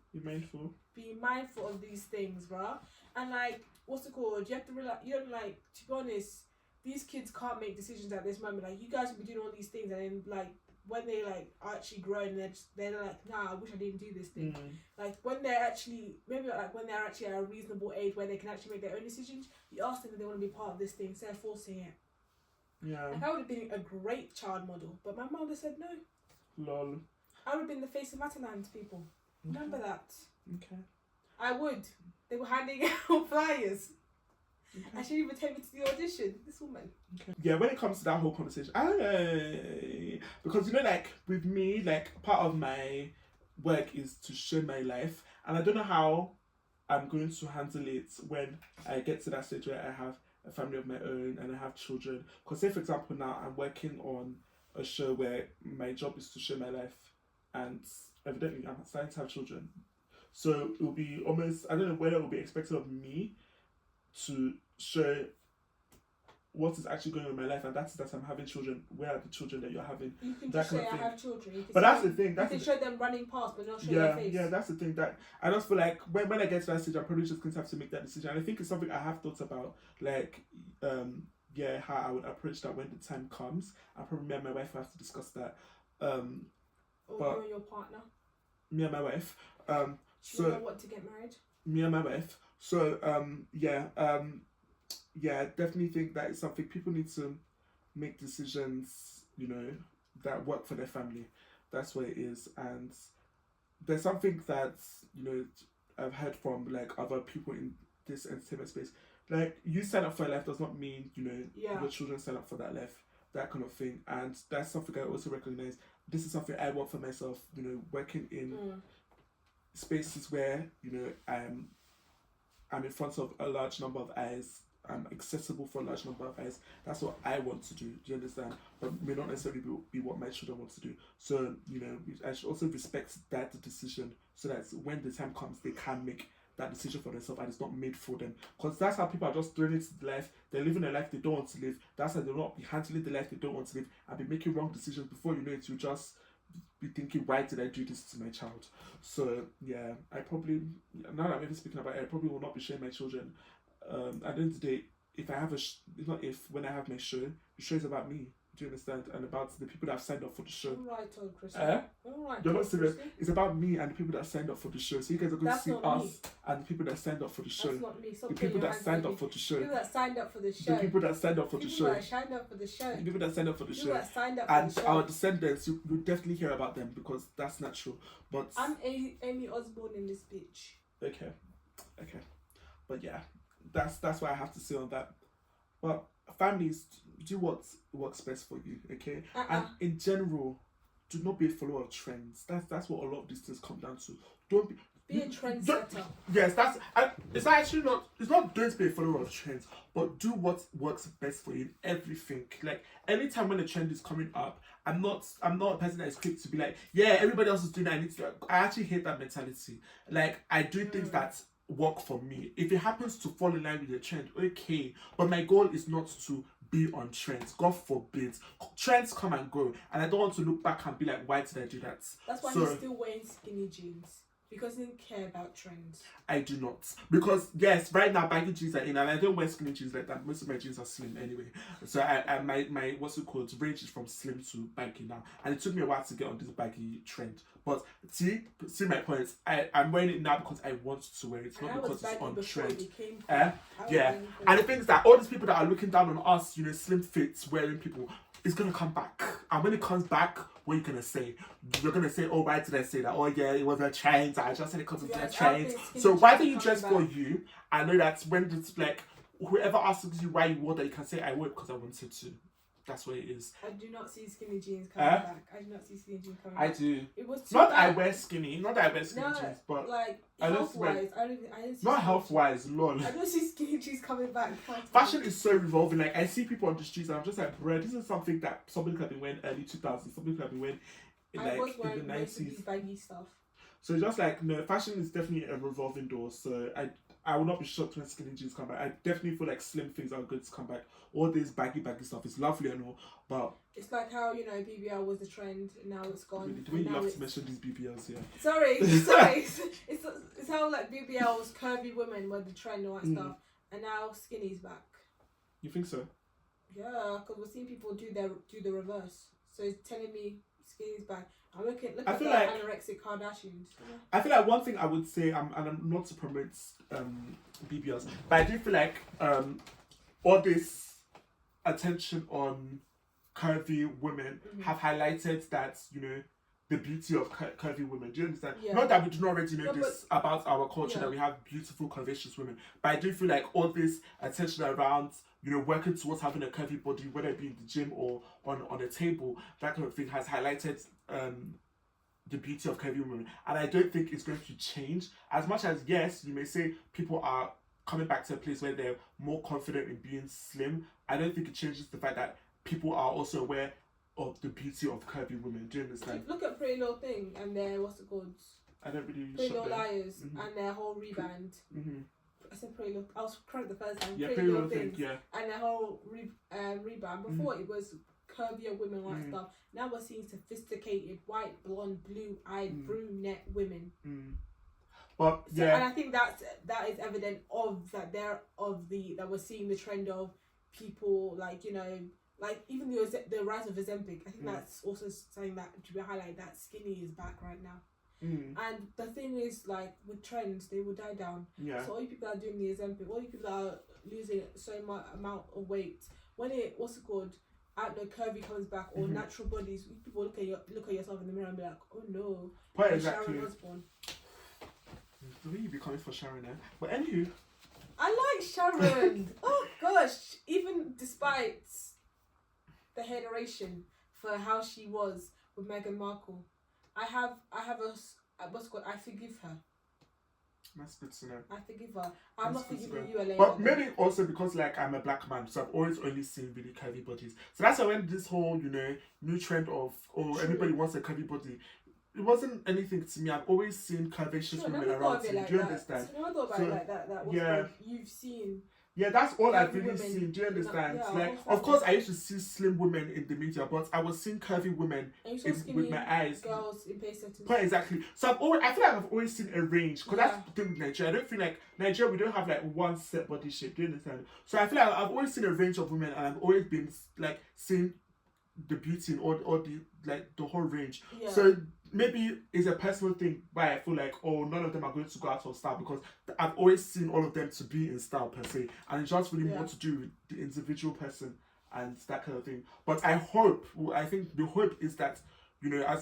S2: be mindful of these things, bruh. And, like, what's it called? You have to realize, you don't, like, to be honest, these kids can't make decisions at this moment. Like, you guys will be doing all these things, and then, like, when they, like, are actually growing, they're like, nah, I wish I didn't do this thing. Like, when they're actually, maybe, like, when they're actually at a reasonable age where they can actually make their own decisions, you ask them if they want to be part of this thing, instead of forcing it.
S1: Yeah.
S2: Like, I would have been a great child model, but my mother said no.
S1: Lol.
S2: I would have been the face of Matterland, people. Remember that.
S1: Okay.
S2: I would. They were handing out flyers. Okay. And she even take me to the audition. This woman.
S1: Okay. Yeah, when it comes to that whole conversation, I don't know. Because, you know, like, with me, like, part of my work is to share my life. And I don't know how I'm going to handle it when I get to that stage where I have a family of my own and I have children. Because, say, for example, now I'm working on a show where my job is to share my life. And evidently, I'm starting to have children. So it will be almost, I don't know whether it will be expected of me to show what is actually going on in my life, and that's that I'm having children. Where are the children that you're having?
S2: You can just say I have children.
S1: But that's the thing.
S2: You can show them running past, but not show their face.
S1: Yeah, that's the thing. That I just feel like when I get to that stage, I'm probably just going to have to make that decision. And I think it's something I have thought about, like, how I would approach that when the time comes. I probably me and my wife will have to discuss that.
S2: Or you and your partner.
S1: Me and my wife.
S2: Do you know what to get married?
S1: Me and my wife. So, I definitely think that is something people need to make decisions, you know, that work for their family. That's what it is. And there's something that, you know, I've heard from, like, other people in this entertainment space. Like, you sign up for a life does not mean, you know, your children sign up for that life, that kind of thing. And that's something I also recognize. This is something I want for myself, you know, working in spaces where, you know, I'm in front of a large number of eyes. I'm accessible for a large number of eyes. That's what I want to do. Do you understand? But may not necessarily be what my children want to do. So, you know, I should also respect that decision so that when the time comes, they can make that decision for themselves and it's not made for them. Because that's how people are just throwing into life. They're living a life they don't want to live. That's how they'll not be handling the life they don't want to live and be making wrong decisions. Before you know it, you just be thinking, why did I do this to my child? So, yeah, I probably, now that I'm even speaking about it, I probably will not be sharing my children. At the end of the day, if I have when I have my show, the show is about me. Do you understand? And about the people that have signed up for the show.
S2: All right, Christian.
S1: You're not serious. It's about me and the people that signed up for the show. So you guys are going to see us and the people that signed up for the show.
S2: That's not me.
S1: The people that signed up for the show.
S2: The people that signed up for the show.
S1: The people that signed up for the show.
S2: The people that signed up for the show.
S1: The people that signed up for the show.
S2: That signed up
S1: and
S2: for the show.
S1: Our descendants, you'll definitely hear about them because that's natural. But
S2: I'm Amy Osborne in this bitch.
S1: Okay. But yeah, that's what I have to say on that. But families, do what works best for you, okay? And in general, do not be a follower of trends. That's what a lot of these things come down to. Don't be
S2: a trendsetter.
S1: Yes, it's actually not. It's not don't be a follower of trends, but do what works best for you in everything. Like anytime when a trend is coming up, I'm not a person that is quick to be like, yeah, everybody else is doing that. I need to. I actually hate that mentality. Like I do things that work for me. If it happens to fall in line with the trend, okay. But my goal is not to be on trends. God forbid. Trends come and go, and I don't want to look back and be like, why did I do that?
S2: That's why he's still wearing skinny jeans. Because he didn't care about trends. I
S1: do not. Because, yes, right now baggy jeans are in, and I don't wear skinny jeans like that. Most of my jeans are slim anyway. So my what's it called, range is from slim to baggy now. And it took me a while to get on this baggy trend. But see my point. I'm wearing it now because I want to wear it. It's not because it's on trend. Yeah. And the thing is that all these people that are looking down on us, you know, slim fits, wearing people, it's gonna come back. And when it comes back, what are you gonna say? You're gonna say, oh, why did I say that? Oh yeah, it was a trend. I just said it because it's a trend. So why don't you dress for you? I know that when it's like, whoever asks you why you wore that, you can say, I wore it because I wanted to. That's what it is.
S2: I do not see skinny jeans coming back. I do not see skinny jeans coming back.
S1: I do.
S2: It was
S1: not that I wear skinny jeans, but
S2: like health wise, I don't see
S1: not health wise, lol.
S2: I don't see skinny jeans coming back.
S1: Fashion is so revolving. Like I see people on the streets and I'm just like, bro, this is something that somebody could have been wearing early 2000s, somebody could have been wearing in the 90s.
S2: Baggy stuff.
S1: So just like, no, fashion is definitely a revolving door. So I will not be shocked when skinny jeans come back. I definitely feel like slim things are good to come back. All this baggy stuff is lovely and all, but
S2: it's like how, you know, BBL was the trend and now it's gone.
S1: Really, the way you love to mention these BBLs, yeah.
S2: Sorry. It's how like BBLs, curvy women were the trend and all that stuff, and now skinny's back.
S1: You think so?
S2: Yeah, because we're seeing people do the reverse. So it's telling me skinny's back. I'm looking at the anorexic Kardashians.
S1: I feel like one thing I would say, and I'm not to promote BBLs, but I do feel like all this attention on curvy women have highlighted that, you know, the beauty of curvy women. Do you understand? Yeah. Not that we do not already know this about our culture, that we have beautiful, curvaceous women, but I do feel like all this attention around, you know, working towards having a curvy body, whether it be in the gym or on a table, that kind of thing has highlighted the beauty of curvy women. And I don't think it's going to change. As much as, yes, you may say people are coming back to a place where they're more confident in being slim, I don't think it changes the fact that people are also aware of the beauty of curvy women. Do you understand?
S2: Look at Pretty Little Thing and their, what's it called?
S1: I don't really
S2: Pretty Little Liars and their whole reband. I said Pretty Little, I was correct the first time.
S1: Yeah, Pretty Little Thing, yeah.
S2: And their whole rebound. Before it was curvier women, all that stuff. Now we're seeing sophisticated, white, blonde, blue-eyed, brunette women.
S1: But
S2: so, and I think that is evident that we're seeing the trend of people, like, you know, like even the rise of Ozempic. I think that's also something that to be highlighted, that skinny is back right now. And the thing is, like, with trends, they will die down. So all you people are doing the Ozempic, all you people are losing so much amount of weight. When I don't know, curvy comes back or natural bodies, people look at yourself in the mirror and be like, oh no,
S1: exactly.
S2: Sharon Osbourne.
S1: The way you be coming for Sharon, But anywho,
S2: I like Sharon. Oh gosh, even despite the hateration for how she was with Meghan Markle, I have I forgive her.
S1: That's good to know.
S2: I forgive her. I'm not forgiving you, Elaine.
S1: But maybe also because, like, I'm a black man, so I've always only seen really curvy bodies. So that's why when this whole, you know, new trend of, everybody wants a curvy body, it wasn't anything to me. I've always seen curvaceous women around me. Do you understand?
S2: I never thought about it like that. That was like you've seen.
S1: Yeah, that's all I've really seen. Do you understand? Of course, I used to see slim women in the media, but I was seeing curvy women with my eyes.
S2: Girls in pace settings.
S1: Exactly. So I feel like I've always seen a range, because that's the thing with Nigeria. I don't feel like Nigeria, we don't have like one set body shape. Do you understand? So I feel like I've always seen a range of women, and I've always been like seeing the beauty in all the like the whole range. So maybe it's a personal thing why I feel like, none of them are going to go out of style, because I've always seen all of them to be in style per se, and it's just really more to do with the individual person and that kind of thing. But I think the hope is that, you know,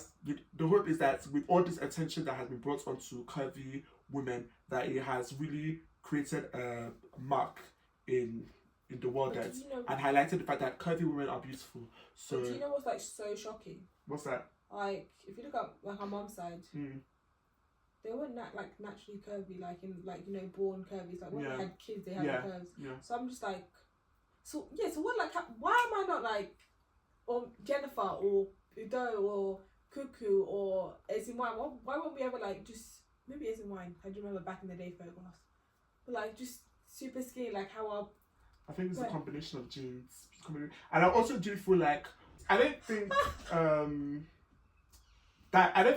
S1: the hope is that with all this attention that has been brought onto curvy women, that it has really created a mark in the world and highlighted the fact that curvy women are beautiful. So
S2: do you know what's like so shocking?
S1: What's that?
S2: Like, if you look at like her mum's side, they weren't naturally curvy, like in you know, born curvy. Like when they had kids, they had the curves. So I'm just like, so what, like, why am I not like, or Jennifer or Udo or Cuckoo or Ezinwine? Why won't we ever like just maybe Ezinwine? I do remember back in the day photographs, but like just super skinny, like how
S1: I think it's a combination of genes. And I also do feel like, I don't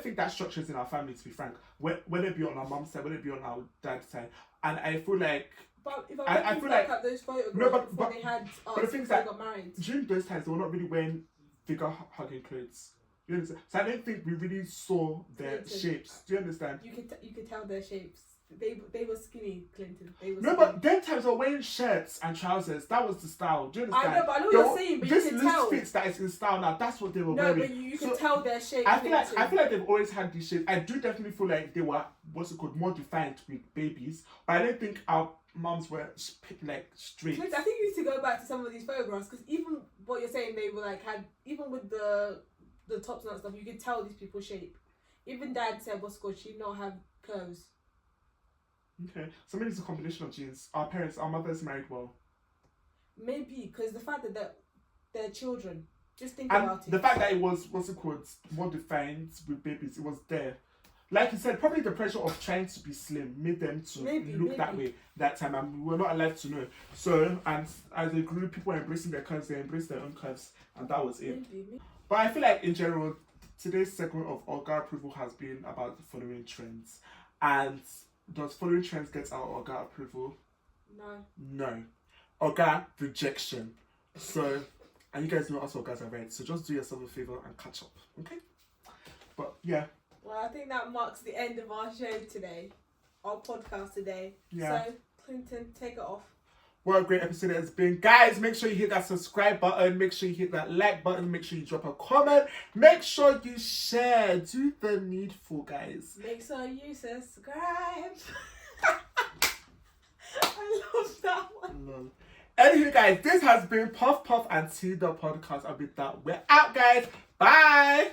S1: think that structure is in our family, to be frank. Whether it be on our mum's side, whether it be on our dad's side. And I feel like...
S2: But if I feel like at those photographs before they had...
S1: but the thing is that
S2: got married.
S1: During those times, they were not really wearing figure hugging clothes. You understand? So I don't think we really saw their shapes. Do you understand?
S2: You could tell their shapes. They were skinny, Clinton. They were
S1: no,
S2: skinny.
S1: but them times were wearing shirts and trousers. That was the style. Do you understand?
S2: I know, but I know what you're saying. But
S1: this
S2: you can tell.
S1: fits that is in style now. That's what they were
S2: No,
S1: wearing.
S2: but you can tell their shape.
S1: I feel like they've always had these shapes. I do definitely feel like they were more defined with babies. But I don't think our mums were like straight.
S2: Clinton, I think you need to go back to some of these photographs because even what you're saying, they were like even with the tops and stuff, you could tell these people's shape. Even Dad said, "What's good? She not have curves."
S1: Okay, so maybe it's a combination of genes. Our mothers married well.
S2: Maybe because the fact that they're children. Just think
S1: and
S2: about it.
S1: The fact that it was more defined with babies, it was there. Like you said, probably the pressure of trying to be slim made them to look that way that time, and we were not alive to know. So, and as they grew, people were embracing their curves. They embraced their own curves, and that was it.
S2: Maybe.
S1: But I feel like in general, today's segment of OGA Approval has been about following trends. And does following trends get our OGA approval? No. OGA rejection. So, and you guys know us OGAs are right. So just do yourself a favor and catch up, okay? But yeah.
S2: Well, I think that marks the end of our show today, our podcast today.
S1: Yeah.
S2: So, Clinton, take it off.
S1: What a great episode it has been. Guys, make sure you hit that subscribe button. Make sure you hit that like button. Make sure you drop a comment. Make sure you share. Do the needful, guys.
S2: Make sure you subscribe. I love that one.
S1: Anyway, guys, this has been Puff Puff and Tea the podcast. I'll be that. We're out, guys. Bye.